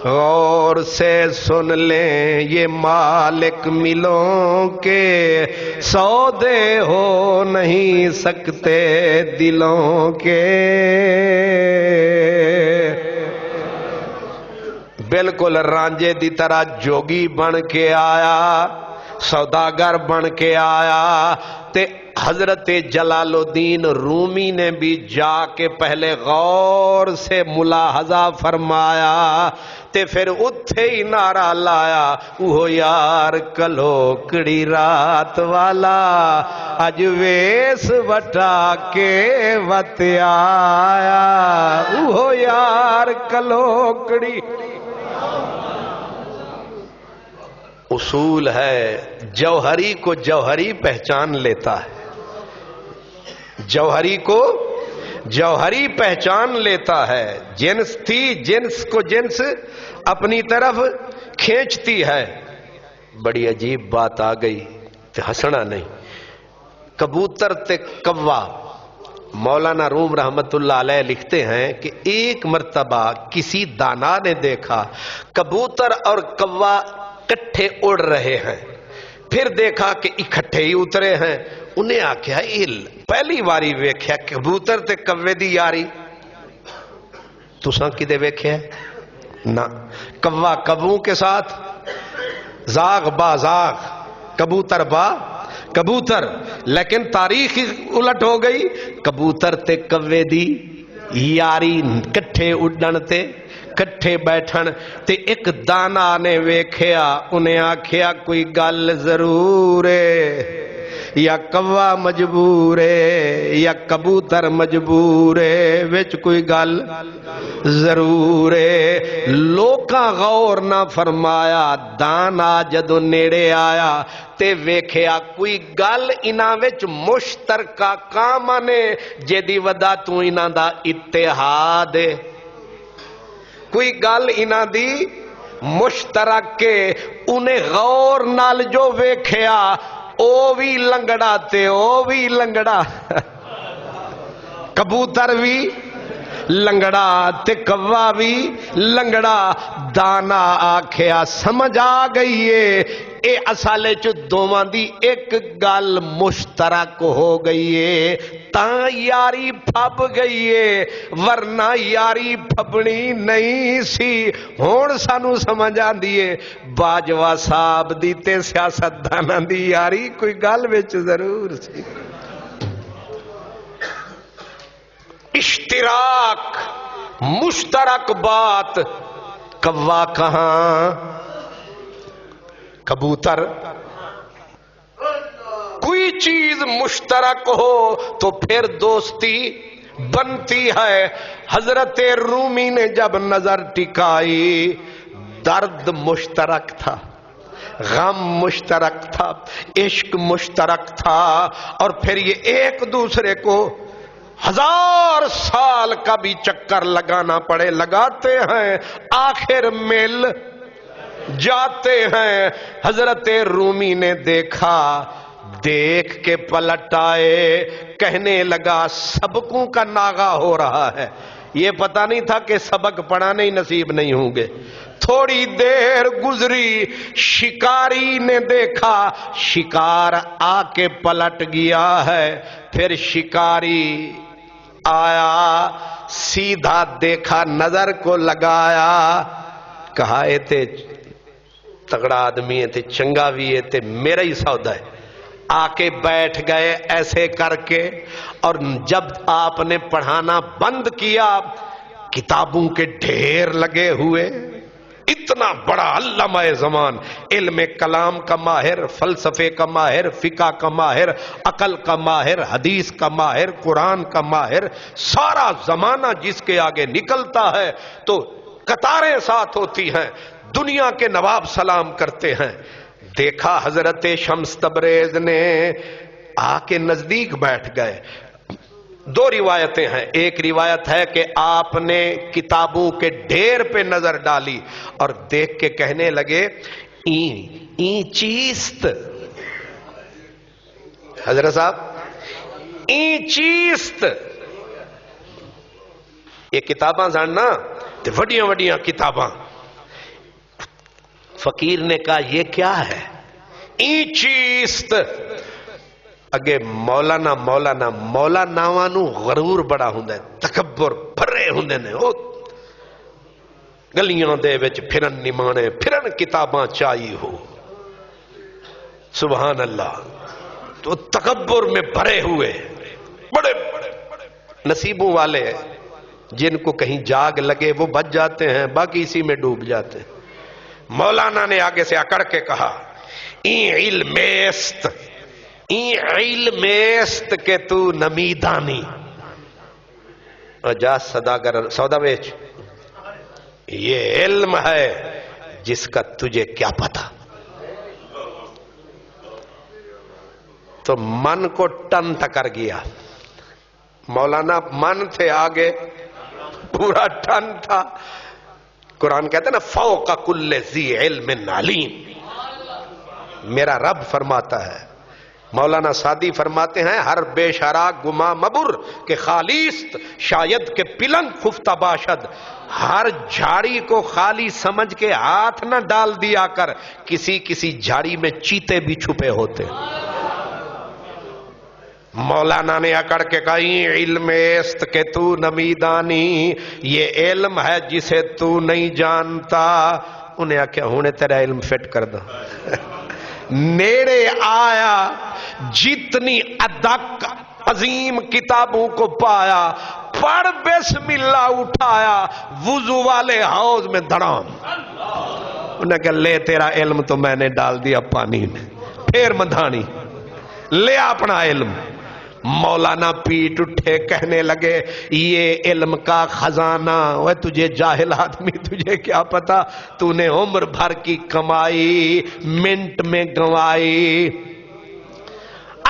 غور سے سن لیں یہ مالک ملوں کے سودے ہو نہیں سکتے دلوں کے۔ بالکل رانجے دی طرح جوگی بن کے آیا، سوداگر بن کے آیا، تے حضرت جلال الدین رومی نے بھی جا کے پہلے غور سے ملاحظہ فرمایا، تے پھر اتھے ہی نعرہ لایا، اوہ یار کلوکڑی رات والا اج ویس وٹا کے وت آیا، اوہ یار کلوکڑی۔ اصول ہے جوہری کو جوہری پہچان لیتا ہے، جوہری کو جوہری پہچان لیتا ہے، جنس تھی جنس کو جنس اپنی طرف کھینچتی ہے۔ بڑی عجیب بات آ گئی، تے ہسنا نہیں۔ کبوتر تے کوا، مولانا روم رحمت اللہ علیہ لکھتے ہیں کہ ایک مرتبہ کسی دانا نے دیکھا کبوتر اور کوا اکٹھے اڑ رہے ہیں، پھر دیکھا کہ اکٹھے ہی اترے ہیں، انہیں آکھیا پہلی باری ویکھیا کبوتر تے کوے دی یاری، تساں کدے ویکھیا نہ، کوا کبوں کے ساتھ، زاغ با زاغ، کبوتر با کبوتر، لیکن تاریخ الٹ ہو گئی، کبوتر تے کوے دی یاری، کٹھے اڈن تے کٹھے بیٹھن تے ایک دانا نے ویکھیا انہیں آکھیا کوئی گل ضرور ہے یا کوا مجبور ہے یا کبوتر مجبور ہے وچ کوئی گل ضرور ہے لوکاں غور نہ فرمایا دانا جدو نیڑے آیا تے ویکھیا کوئی گل انہاں وچ مشترکہ کام نے جدی ودا تو انہاں دا اتحاد ہے کوئی گل انہاں دی مشترک کے انہیں غور نال جو ویکھیا او بھی لنگڑا تے او بھی لنگڑا کبوتر بھی لنگڑا تے کوا بھی لنگڑا دانا آکھیا سمجھ آ گئی ہے اے اصالے چ دوواں دی ایک گل مشترک ہو گئی ہے تاں یاری پھب گئی ہے ورنہ یاری پھبنی نہیں سی ہن سانو سمجھ آندی ہے باجوہ صاحب دی تے سیاستداناں دی یاری کوئی گل وچ ضرور سی اشتراک مشترک بات کوا کہاں کبوتر کوئی چیز مشترک ہو تو پھر دوستی بنتی ہے حضرت رومی نے جب نظر ٹکائی درد مشترک تھا غم مشترک تھا عشق مشترک تھا اور پھر یہ ایک دوسرے کو 1000 سال کا بھی چکر لگانا پڑے لگاتے ہیں آخر مل جاتے ہیں حضرت رومی نے دیکھا دیکھ کے پلٹ آئے کہنے لگا سبقوں کا ناغہ ہو رہا ہے یہ پتہ نہیں تھا کہ سبق پڑھانے ہی نصیب نہیں ہوں گے تھوڑی دیر گزری شکاری نے دیکھا شکار آ کے پلٹ گیا ہے پھر شکاری آیا سیدھا دیکھا نظر کو لگایا کہا اے تے تگڑا آدمی ہے تے چنگا بھی ہے تے میرا ہی سودا ہے آ کے بیٹھ گئے ایسے کر کے اور جب آپ نے پڑھانا بند کیا کتابوں کے ڈھیر لگے ہوئے اتنا بڑا علامہ زمان علم کلام کا ماہر فلسفے کا ماہر فقہ کا ماہر عقل کا ماہر حدیث کا ماہر قرآن کا ماہر سارا زمانہ جس کے آگے نکلتا ہے تو قطاریں ساتھ ہوتی ہیں دنیا کے نواب سلام کرتے ہیں دیکھا حضرت شمس تبریز نے آ کے نزدیک بیٹھ گئے دو روایتیں ہیں ایک روایت ہے کہ آپ نے کتابوں کے ڈھیر پہ نظر ڈالی اور دیکھ کے کہنے لگے این چیست حضرت صاحب این چیست یہ کتاباں جاننا تو وڈیاں وڈیاں کتاباں فقیر نے کہا یہ کیا ہے این چیست اگے مولانا مولانا غرور بڑا ہوندا ہے تکبر بھرے ہوندے نے او گلیاں دے وچ پھرن نمانے پھرن کتاباں چاہی ہو سبحان اللہ تو تکبر میں بھرے ہوئے بڑے نصیبوں والے جن کو کہیں جاگ لگے وہ بچ جاتے ہیں باقی اسی میں ڈوب جاتے ہیں مولانا نے آگے سے اکڑ کے کہا این علم است کہ تو نمیدانی جا سودا بیچ یہ علم ہے جس کا تجھے کیا پتا تو من کو ٹن ٹکر گیا مولانا من تھے آگے پورا ٹن تھا قرآن کہتا ہے نا فوق کل ذی علم علیم میرا رب فرماتا ہے مولانا سعدی فرماتے ہیں ہر بے شرا گما مبر کہ خالیست شاید کہ پلنگ خفتہ باشد ہر جھاڑی کو خالی سمجھ کے ہاتھ نہ ڈال دیا کر کسی جھاڑی میں چیتے بھی چھپے ہوتے مولانا نے اکڑ کے کہا علم است کہ تو نمیدانی یہ علم ہے جسے تو نہیں جانتا انہیں آکھیا ہونے تیرا علم فٹ کر دو نیڑے آیا جتنی ادک عظیم کتابوں کو پایا، پڑھ بسم اللہ اٹھایا، وضو والے حوض میں دھڑام۔ انہیں کہا لے تیرا علم تو میں نے ڈال دیا پانی میں، پھر مدھانی لے اپنا علم۔ مولانا پیٹ اٹھے، کہنے لگے یہ علم کا خزانہ، وہ تجھے جاہل آدمی تجھے کیا پتا، تو نے عمر بھر کی کمائی منٹ میں گنوائی۔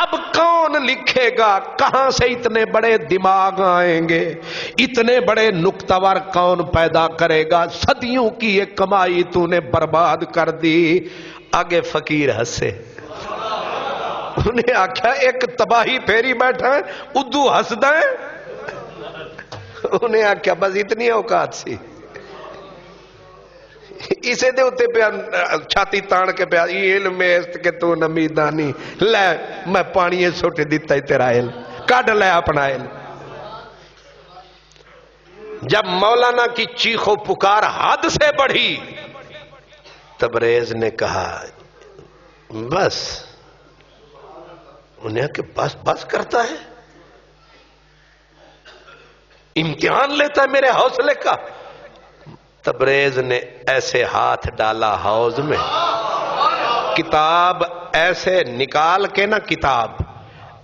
اب کون لکھے گا؟ کہاں سے اتنے بڑے دماغ آئیں گے؟ اتنے بڑے نکتور کون پیدا کرے گا؟ صدیوں کی یہ کمائی تو نے برباد کر دی۔ آگے فقیر ہنسے، انہیں آکھا ایک تباہی پھیری بیٹھا ہے ادو ہس دیں۔ انہیں آکھا بس اتنی اوقات سی، اسے دے اتے پہ چھاتی تان کے پہ یہ علم است کہ تو نمیدانی، لے میں پانی سوٹ دیتا ہی تیرا علم، کاٹ لے اپنا علم۔ جب مولانا کی چیخ و پکار حد سے بڑھی، تبریز نے کہا بس، انہیں کہ بس بس کرتا ہے، امتحان لیتا ہے میرے حوصلے کا۔ تبریز نے ایسے ہاتھ ڈالا حوض میں، کتاب ایسے نکال کے نا، کتاب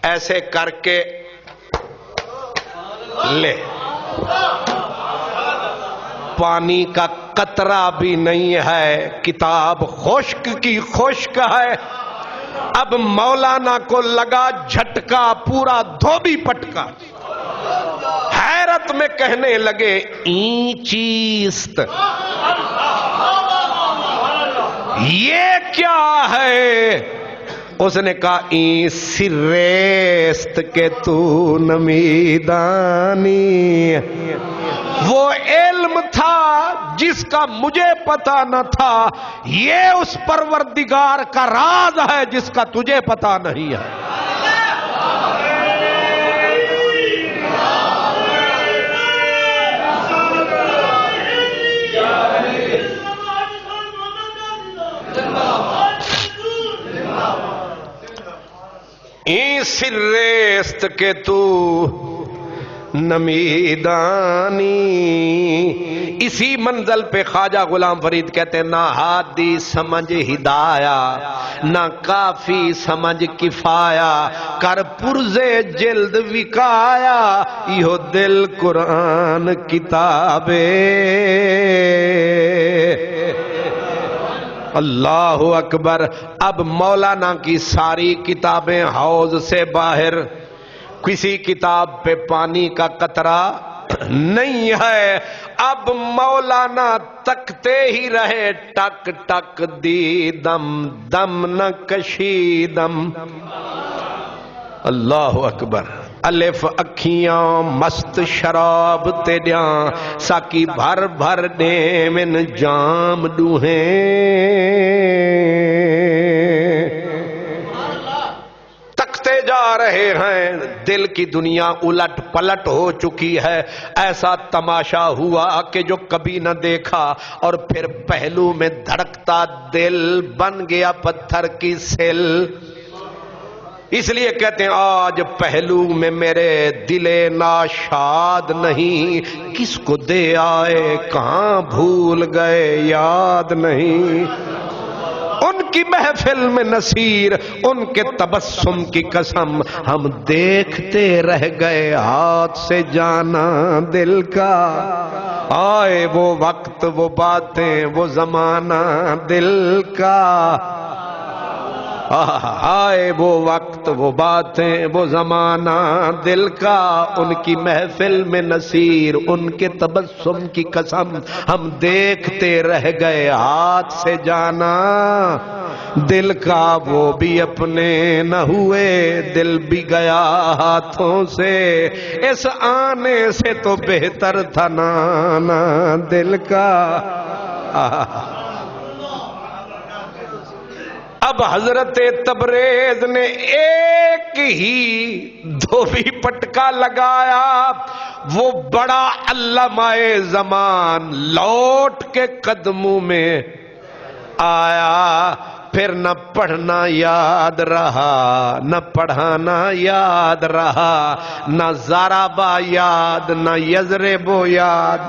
ایسے کر کے لے، پانی کا قطرہ بھی نہیں ہے، کتاب خشک کی خشک ہے۔ اب مولانا کو لگا جھٹکا، پورا دھوبی پٹکا، حیرت میں کہنے لگے این چیست، یہ کیا ہے؟ اس نے کہا این سریست کہ تو نمیدانی، وہ علم تھا جس کا مجھے پتا نہ تھا، یہ اس پروردگار کا راز ہے جس کا تجھے پتا نہیں ہے۔ این سریست کہ تو نمیدانی۔ اسی منزل پہ خواجہ غلام فرید کہتے ہیں نہ ہادی سمجھ ہدایا، نہ کافی سمجھ کفایا، کر پرزے جلد وکایا، یہ دل قرآن کتابے۔ اللہ اکبر۔ اب مولانا کی ساری کتابیں حوض سے باہر، کسی کتاب پہ پانی کا قطرہ نہیں ہے۔ اب مولانا تکتے ہی رہے، ٹک ٹک دی دم، دم نہ کشیدم۔ اللہ اکبر۔ الف اکھیاں مست شراب تیریاں، ساکی بھر بھر دے من جام ڈوہیں۔ تکتے جا رہے ہیں، دل کی دنیا الٹ پلٹ ہو چکی ہے۔ ایسا تماشا ہوا کہ جو کبھی نہ دیکھا، اور پھر پہلو میں دھڑکتا دل بن گیا پتھر کی سل۔ اس لیے کہتے ہیں آج پہلو میں میرے دل ناشاد نہیں، کس کو دے آئے کہاں بھول گئے یاد نہیں۔ ان کی محفل میں نصیر، ان کے تبسم کی قسم، ہم دیکھتے رہ گئے ہاتھ سے جانا دل کا۔ آئے وہ وقت، وہ باتیں، وہ زمانہ دل کا۔ آئے وہ وقت، وہ باتیں، وہ زمانہ دل کا۔ ان کی محفل میں نصیر، ان کے تبسم کی قسم، ہم دیکھتے رہ گئے ہاتھ سے جانا دل کا۔ وہ بھی اپنے نہ ہوئے، دل بھی گیا ہاتھوں سے، اس آنے سے تو بہتر تھا نانا دل کا۔ اب حضرت تبریز نے ایک ہی دھوبی پٹکا لگایا، وہ بڑا علامہ زمان لوٹ کے قدموں میں آیا۔ پھر نہ پڑھنا یاد رہا، نہ پڑھانا یاد رہا، نہ ضربا یاد، نہ یضرب یاد،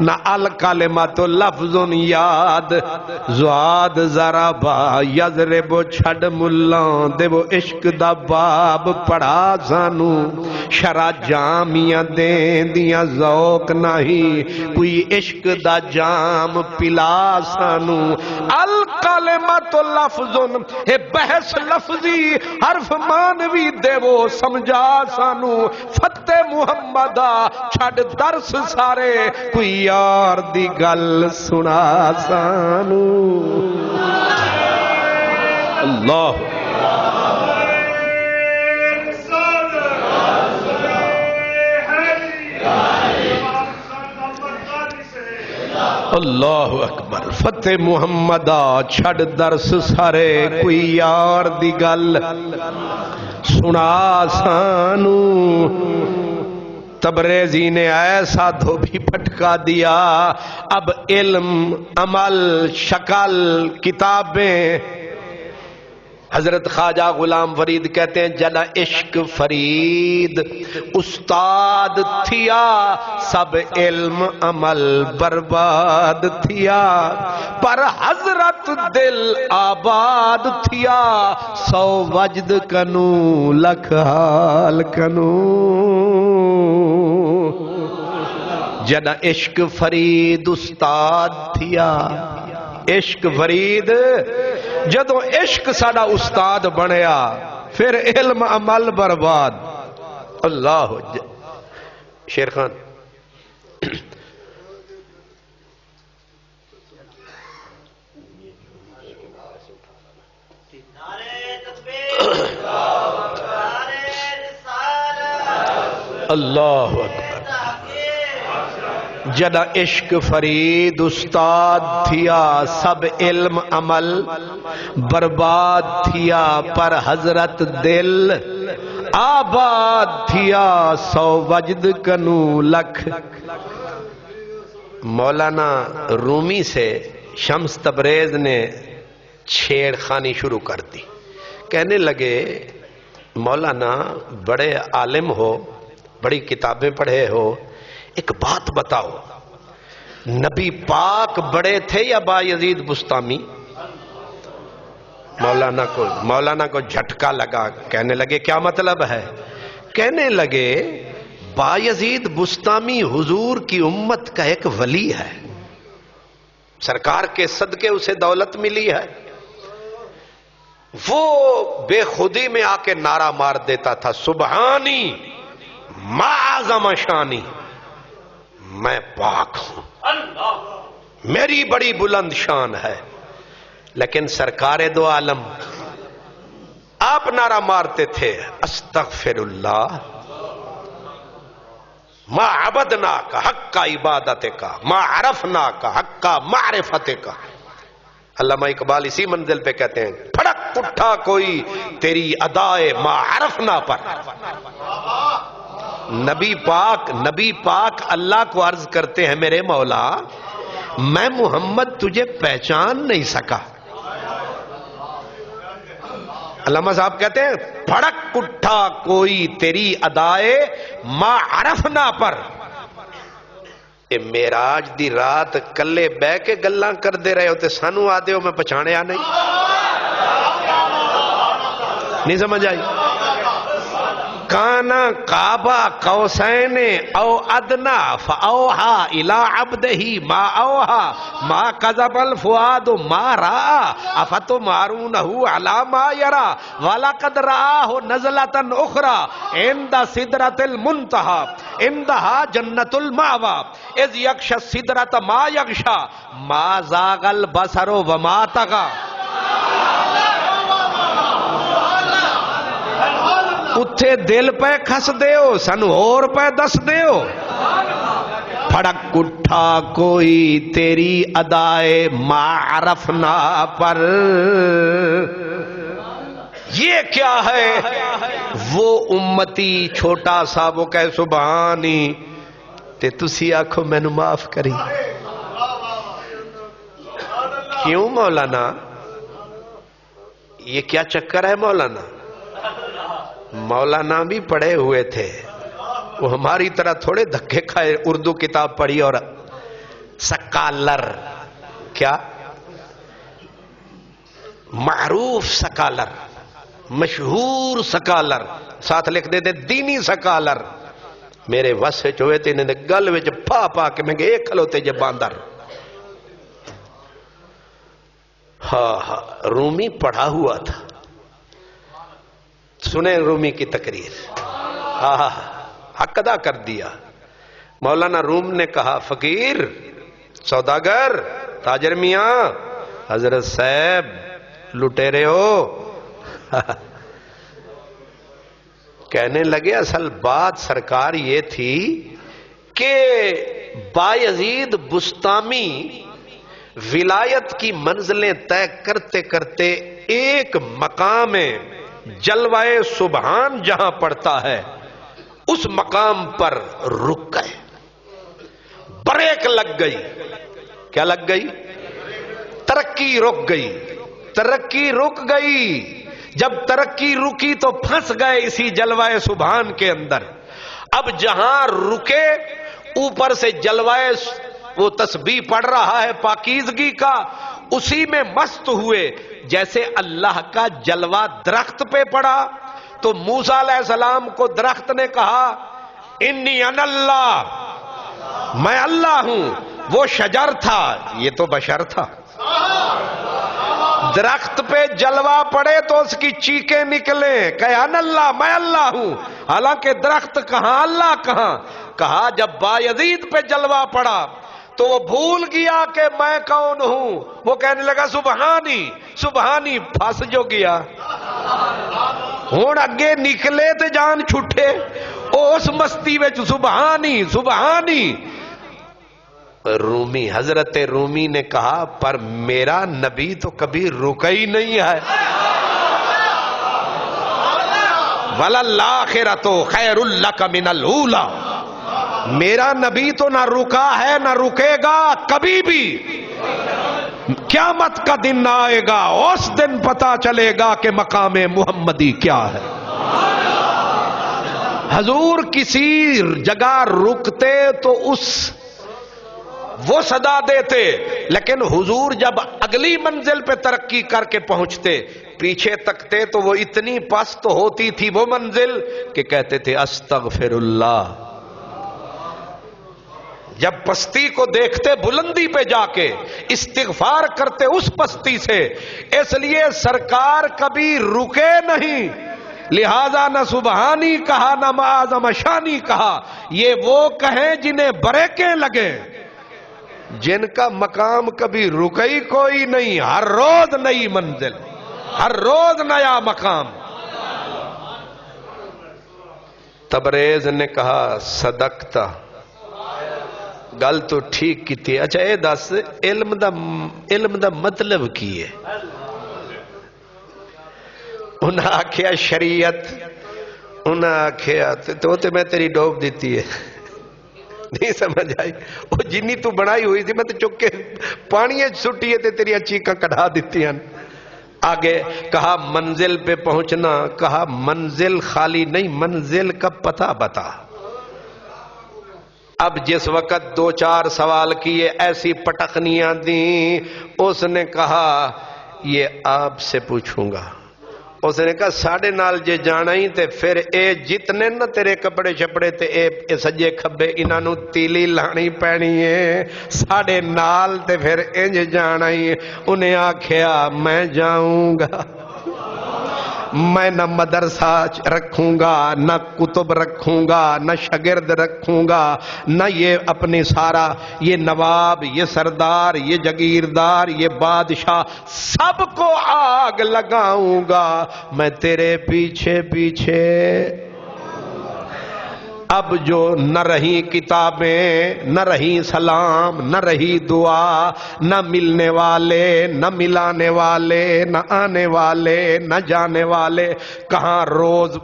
نہ الکلمۃ لفظ یاد، زواد ضربا یضرب چھڑ ملاں دے وہ عشق دا باب پڑھا سانو، شرع جامیاں دین دیاں ذوق نہیں، کوئی عشق دا جام پلا سانو۔ الکلمۃ لفظ ہے بحث لفظی، حرف مانوی دے وہ سمجھا سانو، فتح محمدہ چھڑ درس سارے، کوئی یار دی گل سنا سانو۔ اللہ اللہ اکبر، فتح محمدہ چھڑ درس سارے، کوئی یار دی گل سنا سانو۔ تبریزی نے ایسا دھوبی پھٹکا دیا، اب علم عمل شکل کتابیں۔ حضرت خواجہ غلام فرید کہتے ہیں جلا عشق فرید استاد تھیا، سب علم عمل برباد تھیا، پر حضرت دل آباد تھیا، سو وجد کنو لکھ حال کنو۔ جدا عشق فرید استاد تھیا، عشق فرید جدو عشق ساڈا استاد بنیا، پھر علم عمل برباد۔ اللہ شیر خان اللہ اکبر، جدا عشق فرید استاد تھیا، سب علم عمل برباد تھیا، پر حضرت دل آباد تھیا، سو وجد کنو لکھ۔ مولانا رومی سے شمس تبریز نے چھیڑ خانی شروع کر دی، کہنے لگے مولانا بڑے عالم ہو، بڑی کتابیں پڑھے ہو، ایک بات بتاؤ، نبی پاک بڑے تھے یا بایزید بستامی؟ مولانا کو جھٹکا لگا، کہنے لگے کیا مطلب ہے؟ کہنے لگے بایزید بستامی حضور کی امت کا ایک ولی ہے، سرکار کے صدقے اسے دولت ملی ہے، وہ بے خودی میں آ کے نعرہ مار دیتا تھا سبحانی ما اعظم شانی، میں پاک ہوں، میری بڑی بلند شان ہے۔ لیکن سرکار دو عالم آپ نعرہ مارتے تھے استغفر اللہ ما عبدنا کا حق کا عبادت کا، ما عرفنا کا حق کا معرفت کا۔ علامہ اقبال اسی منزل پہ کہتے ہیں پھڑک اٹھا کوئی تیری ادائے ما عرفنا پر۔ نبی پاک اللہ کو عرض کرتے ہیں میرے مولا میں محمد تجھے پہچان نہیں سکا۔ علامہ صاحب کہتے ہیں پھڑک اٹھا کوئی تیری ادائے ما عرفنا پر۔ اے معراج دی رات کلے بہ کے گلاں کر دے رہے ہوتے، سانو آدھے ہو میں پہچانیا نہیں سمجھ آئی؟ کانا کعبہ قوسین او ادنا فاوحا الی عبدہ ما اوحا ما کذب الفؤاد ما رأى افتمارونہ علی ما یرا ولقد رآہ نزلۃ اخری عند سدرۃ المنتہی عندہا جنۃ المأوی اذ یغشی السدرۃ ما یغشی ما زاغ البصر وما طغی۔ اتھے دل پہ کھس دیو سن اور پہ دس دیو۔ پھڑک اٹھا کوئی تیری ادائے ما عرفنا پر۔ یہ کیا ہے؟ وہ امتی چھوٹا سا وہ کہے سبحانی تے تسی آنکھو میں نو معاف کری۔ کیوں مولانا؟ یہ کیا چکر ہے مولانا؟ مولانا بھی پڑھے ہوئے تھے، وہ ہماری طرح تھوڑے دھکے کھائے، اردو کتاب پڑھی اور سکالر، کیا معروف سکالر، مشہور سکالر، ساتھ لکھ دیتے دینی سکالر، میرے وسے چوئے تھے انہیں گل وچ پا پا کے میں کہ ایک کھلوتے جے باندر۔ ہاں رومی پڑھا ہوا تھا، سنیں رومی کی تقریر، حق ادا کر دیا۔ مولانا روم نے کہا فقیر، سوداگر، تاجر میاں، حضرت صاحب لٹیرے ہو۔ کہنے لگے اصل بات سرکار یہ تھی کہ بایزید بستامی ولایت کی منزلیں طے کرتے کرتے ایک مقام جلوہ سبحان جہاں پڑتا ہے اس مقام پر رک گئے، بریک لگ گئی۔ کیا لگ گئی؟ ترقی رک گئی، ترقی رک گئی۔ جب ترقی رکی تو پھنس گئے اسی جلوہ سبحان کے اندر۔ اب جہاں رکے اوپر سے جلوہ وہ تسبیح پڑھ رہا ہے پاکیزگی کا، اسی میں مست ہوئے۔ جیسے اللہ کا جلوہ درخت پہ پڑا تو موسیٰ علیہ السلام کو درخت نے کہا انی انا اللہ، میں اللہ ہوں۔ وہ شجر تھا، یہ تو بشر تھا۔ درخت پہ جلوہ پڑے تو اس کی چیخیں نکلیں کہ انا اللہ، میں اللہ ہوں، حالانکہ درخت کہاں اللہ کہاں۔ کہا جب بایزید پہ جلوہ پڑا تو وہ بھول گیا کہ میں کون ہوں، وہ کہنے لگا سبحانی سبحانی، پھنس جو گیا۔ ہون اگے نکلے تے جان چھٹے، اس مستی وچ سبحانی سبحانی۔ رومی، حضرت رومی نے کہا پر میرا نبی تو کبھی رکا ہی نہیں ہے۔ وَلَلْآخِرَةُ خَيْرٌ لَكَ مِنَ الْأُولَىٰ، میرا نبی تو نہ رکا ہے نہ رکے گا کبھی بھی۔ قیامت کا دن آئے گا، اس دن پتا چلے گا کہ مقام محمدی کیا ہے۔ حضور کسی جگہ رکتے تو وہ صدا دیتے، لیکن حضور جب اگلی منزل پہ ترقی کر کے پہنچتے پیچھے تکتے تو وہ اتنی پست ہوتی تھی وہ منزل کہ کہتے تھے استغفر اللہ۔ جب پستی کو دیکھتے بلندی پہ جا کے استغفار کرتے اس پستی سے۔ اس لیے سرکار کبھی رکے نہیں، لہذا نہ سبحانی کہا نہ معظم شانی کہا۔ یہ وہ کہیں جنہیں بریکیں لگے، جن کا مقام کبھی رکئی کوئی نہیں، ہر روز نئی منزل، ہر روز نیا مقام۔ تبریز نے کہا صدقتا، گل تو ٹھیک کی تھی۔ اچھا اے دس علم دا مطلب کی ہے؟ انہاں آکھیا شریعت، انہاں آکھیا تو میں تیری ڈوب دیتی ہے، نہیں سمجھ آئی؟ وہ جنی تو بنائی ہوئی تھی میں تو چک کے پانی سٹی ہے تیری چیخاں کڑھا دیتی ہیں۔ آگے کہا منزل پہ پہنچنا، کہا منزل خالی نہیں، منزل کا پتہ بتا۔ اب جس وقت دو چار سوال کیے ایسی پٹکنیاں دیں، اس نے کہا یہ آپ سے پوچھوں گا۔ اس نے کہا ساڑھے نال جے جانا ہی تے پھر اے جتنے نہ تیرے کپڑے شپڑے تے اے سجے کھبے انہاں نو تیلی لانی پینی ہے، ساڑھے نال تے پھر انج جانا ہی۔ انہیں آکھیا میں جاؤں گا، میں نہ مدرسہ رکھوں گا، نہ کتب رکھوں گا، نہ شاگرد رکھوں گا، نہ یہ اپنے سارا یہ نواب، یہ سردار، یہ جگیردار، یہ بادشاہ سب کو آگ لگاؤں گا میں تیرے پیچھے پیچھے۔ اب جو نہ رہی کتابیں، نہ رہی سلام، نہ رہی دعا، نہ ملنے والے، نہ ملانے والے، نہ آنے والے، نہ جانے والے، کہاں روز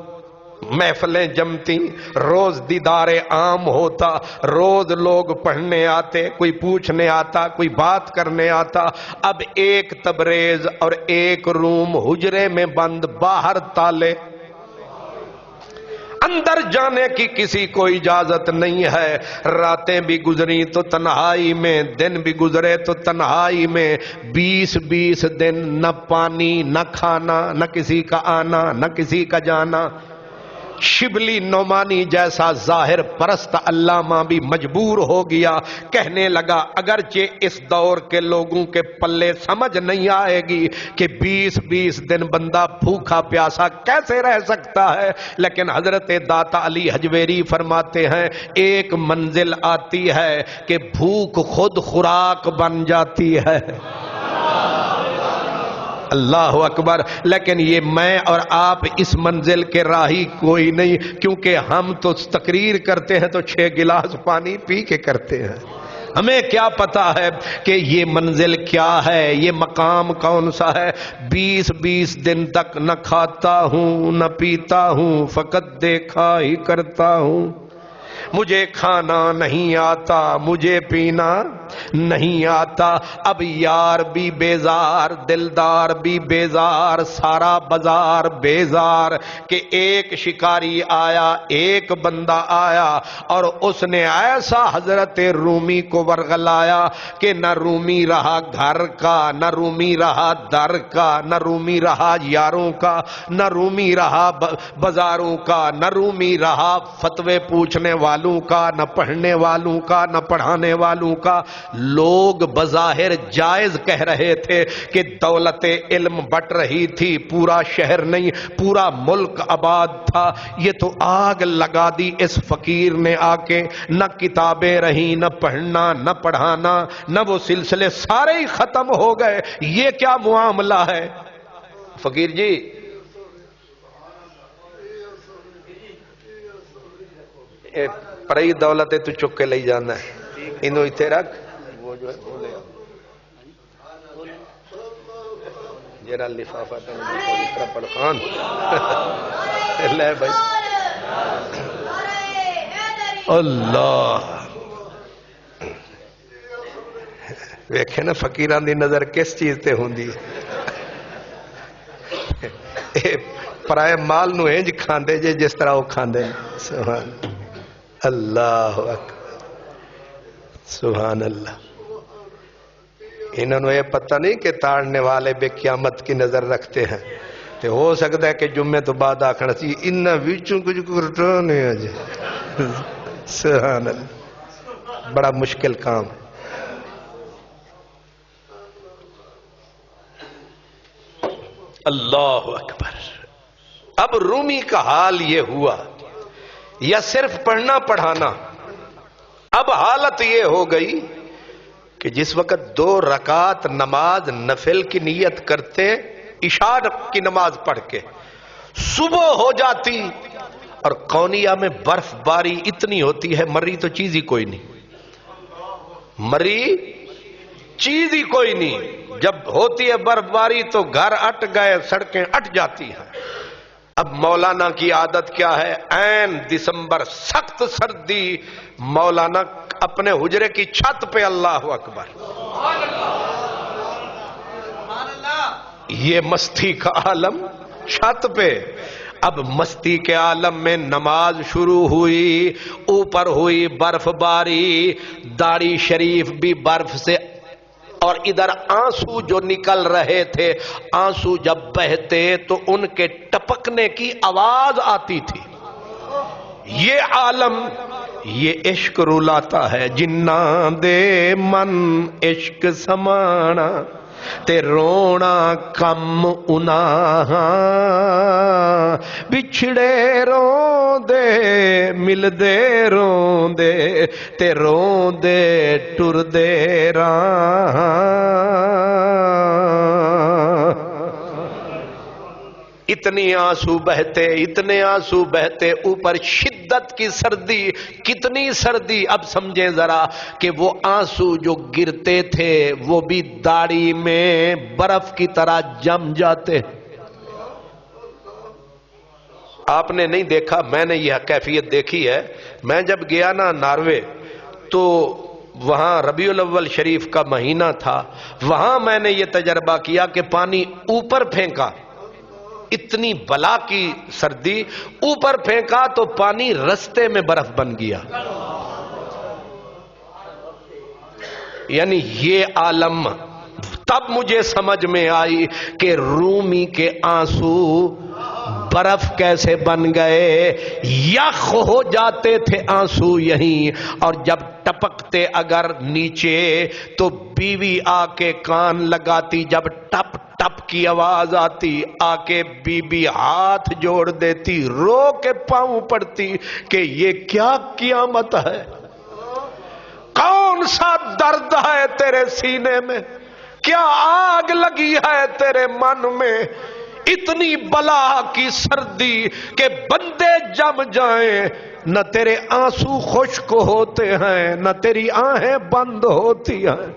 محفلیں جمتی، روز دیدار عام ہوتا، روز لوگ پڑھنے آتے، کوئی پوچھنے آتا، کوئی بات کرنے آتا۔ اب ایک تبریز اور ایک روم، حجرے میں بند، باہر تالے، اندر جانے کی کسی کو اجازت نہیں ہے۔ راتیں بھی گزری تو تنہائی میں، دن بھی گزرے تو تنہائی میں، 20 دن نہ پانی نہ کھانا، نہ کسی کا آنا نہ کسی کا جانا۔ شبلی نعمانی جیسا ظاہر پرست علامہ بھی مجبور ہو گیا، کہنے لگا اگرچہ اس دور کے لوگوں کے پلے سمجھ نہیں آئے گی کہ 20 دن بندہ بھوکا پیاسا کیسے رہ سکتا ہے، لیکن حضرت داتا علی حجویری فرماتے ہیں ایک منزل آتی ہے کہ بھوک خود خوراک بن جاتی ہے۔ اللہ اکبر۔ لیکن یہ میں اور آپ اس منزل کے راہی کوئی نہیں، کیونکہ ہم تو تقریر کرتے ہیں تو 6 گلاس پانی پی کے کرتے ہیں۔ ہمیں کیا پتا ہے کہ یہ منزل کیا ہے، یہ مقام کون سا ہے۔ 20 دن تک نہ کھاتا ہوں نہ پیتا ہوں، فقط دیکھا ہی کرتا ہوں۔ مجھے کھانا نہیں آتا، مجھے پینا نہیں آتا۔ اب یار بھی بیزار، دلدار بھی بیزار، سارا بازار بیزار کہ ایک شکاری آیا، ایک بندہ آیا اور اس نے ایسا حضرت رومی کو ورغلایا کہ نہ رومی رہا گھر کا، نہ رومی رہا در کا، نہ رومی رہا یاروں کا، نہ رومی رہا بازاروں کا، نہ رومی رہا فتوے پوچھنے والوں کا، نہ پڑھنے والوں کا، نہ پڑھانے والوں کا۔ لوگ بظاہر جائز کہہ رہے تھے کہ دولت علم بٹ رہی تھی، پورا شہر نہیں پورا ملک آباد تھا۔ یہ تو آگ لگا دی اس فقیر نے آ کے، نہ کتابیں رہیں، نہ پڑھنا نہ پڑھانا، نہ وہ سلسلے سارے ہی ختم ہو گئے۔ یہ کیا معاملہ ہے؟ فقیر جی پرائی دولت ہے تو چک کے لے جانا ہے، انہوں اتنے رکھ، وہ جو ہے بولے جیرا لفافہ تھا پڑھان لے بھائی اللہ ویکھے نا فقیران دی نظر کس چیز تے ہوندی پرائے مال نو انج کھاندے جے جس طرح وہ کھاندے۔ سبحان اللہ اکبر، سبحان اللہ۔ انہوں نے یہ پتہ نہیں کہ تاڑنے والے بے قیامت کی نظر رکھتے ہیں، تو ہو سکتا ہے کہ جمعے تو بعد آکھنا سی انہاں وچوں کچھ کرٹانے آجے۔ سبحان اللہ، بڑا مشکل کام ہے۔ اللہ اکبر۔ اب رومی کا حال یہ ہوا، یا صرف پڑھنا پڑھانا، اب حالت یہ ہو گئی کہ جس وقت 2 رکعت نماز نفل کی نیت کرتے، عشاء کی نماز پڑھ کے صبح ہو جاتی اور قونیہ میں برف باری اتنی ہوتی ہے، مری تو چیز ہی کوئی نہیں، مری چیز ہی کوئی نہیں۔ جب ہوتی ہے برف باری تو گھر اٹ گئے، سڑکیں اٹ جاتی ہیں۔ اب مولانا کی عادت کیا ہے، عین دسمبر سخت سردی، مولانا اپنے حجرے کی چھت پہ، اللہ اکبر، یہ مستی کا عالم چھت پہ۔ اب مستی کے عالم میں نماز شروع ہوئی، اوپر ہوئی برف باری، داڑھی شریف بھی برف سے، اور ادھر آنسو جو نکل رہے تھے، آنسو جب بہتے تو ان کے ٹپکنے کی آواز آتی تھی۔ یہ عالم، یہ عشق رلاتا ہے، جنہ دے من عشق سمانا تے رونا کم انا، بچھڑے رون دے مل دے رون دے تے رون دے ٹر دے راں۔ اتنی آنسو بہتے، اتنے آنسو بہتے، اوپر شدت کی سردی، کتنی سردی۔ اب سمجھیں ذرا کہ وہ آنسو جو گرتے تھے وہ بھی داڑھی میں برف کی طرح جم جاتے۔ آپ نے نہیں دیکھا، میں نے یہ کیفیت دیکھی ہے. میں جب گیا نا ناروے تو وہاں ربیع الاول شریف کا مہینہ تھا، وہاں میں نے یہ تجربہ کیا کہ پانی اوپر پھینکا، اتنی بلا کی سردی، اوپر پھینکا تو پانی رستے میں برف بن گیا. یعنی یہ عالم، تب مجھے سمجھ میں آئی کہ رومی کے آنسو برف کیسے بن گئے. یخ ہو جاتے تھے آنسو یہیں، اور جب ٹپکتے اگر نیچے تو بیوی آ کے کان لگاتی، جب ٹپ ٹپ کی آواز آتی آ کے بیوی ہاتھ جوڑ دیتی، رو کے پاؤں پڑتی کہ یہ کیا قیامت ہے، کون سا درد ہے تیرے سینے میں، کیا آگ لگی ہے تیرے من میں. اتنی بلا کی سردی کہ بندے جم جائیں، نہ تیرے آنسو خشک ہوتے ہیں نہ تیری آہیں بند ہوتی ہیں.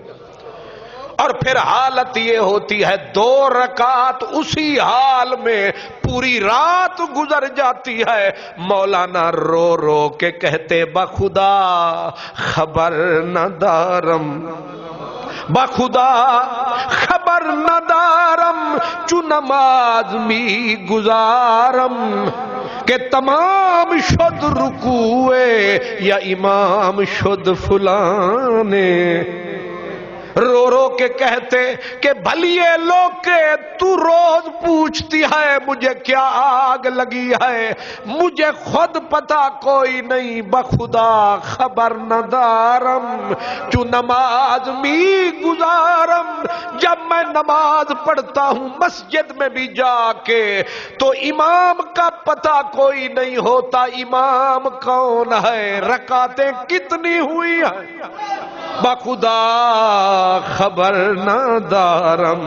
اور پھر حالت یہ ہوتی ہے 2 رکعت اسی حال میں پوری رات گزر جاتی ہے. مولانا رو رو کے کہتے بخدا خبر نہ دارم، بخدا خبر نہ دارم چو نماز می گزارم، کہ تمام شد رکوعے یا امام شد فلانے. رو رو کے کہتے کہ بھلیے لوگ کے تو روز پوچھتی ہے مجھے کیا آگ لگی ہے، مجھے خود پتا کوئی نہیں، بخدا خبر نہ دارم چو نماز می گزارم. جب میں نماز پڑھتا ہوں مسجد میں بھی جا کے تو امام کا پتا کوئی نہیں ہوتا، امام کون ہے، رکعتیں کتنی ہوئی ہیں، بخدا خبر نہ دارم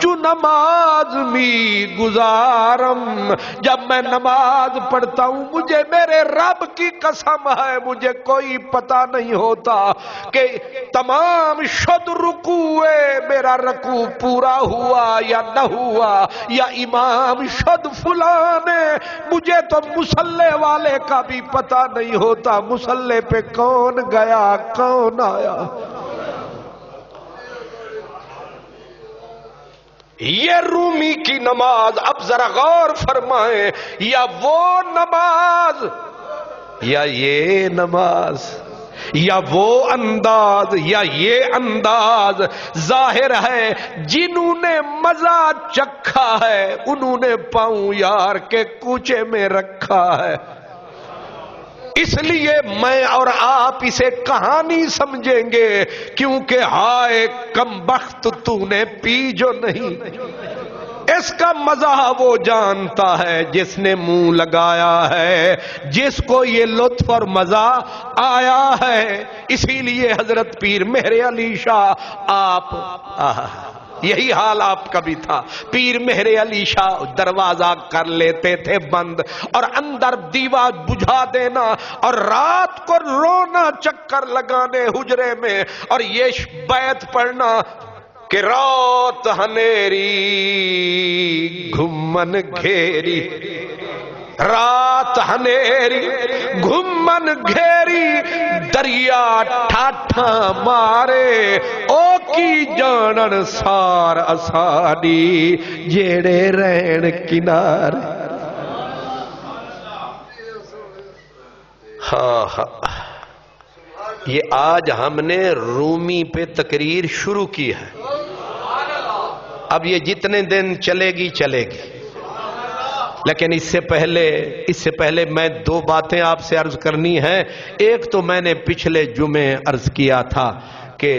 چو نماز می گزارم. جب میں نماز پڑھتا ہوں مجھے میرے رب کی قسم ہے مجھے کوئی پتہ نہیں ہوتا کہ تمام شد رکوعے میرا رکوع پورا ہوا یا نہ ہوا، یا امام شد فلانے. مجھے تو مصلی والے کا بھی پتہ نہیں ہوتا مصلی پہ کون گیا کون آیا. یہ رومی کی نماز، اب ذرا غور فرمائیں، یا وہ نماز یا یہ نماز، یا وہ انداز یا یہ انداز. ظاہر ہے جنہوں نے مزہ چکھا ہے انہوں نے پاؤں یار کے کوچے میں رکھا ہے. اس لیے میں اور آپ اسے کہانی سمجھیں گے، کیونکہ ہائے کم بخت تو نے پی جو نہیں. اس کا مزہ وہ جانتا ہے جس نے منہ لگایا ہے، جس کو یہ لطف اور مزہ آیا ہے. اسی لیے حضرت پیر مہر علی شاہ، آپ یہی حال آپ کا بھی تھا. پیر مہر علی شاہ دروازہ کر لیتے تھے بند اور اندر دیوا بجھا دینا اور رات کو رونا چکر لگانے حجرے میں اور یہ بیت پڑھنا کہ رات ہنیری گھمن گھیری، رات ہنیری گھمن گھیری، دریا ٹھاٹھا مارے او کی جانن سار اساڈی جیڑے رہن کنارے. ہاں یہ آج ہم نے رومی پہ تقریر شروع کی ہے، اب یہ جتنے دن چلے گی چلے گی. لیکن اس سے پہلے میں 2 باتیں آپ سے عرض کرنی ہیں. ایک تو میں نے پچھلے جمعے عرض کیا تھا کہ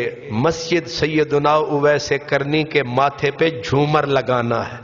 مسجد سیدنا اویس کرنی کے ماتھے پہ جھومر لگانا ہے.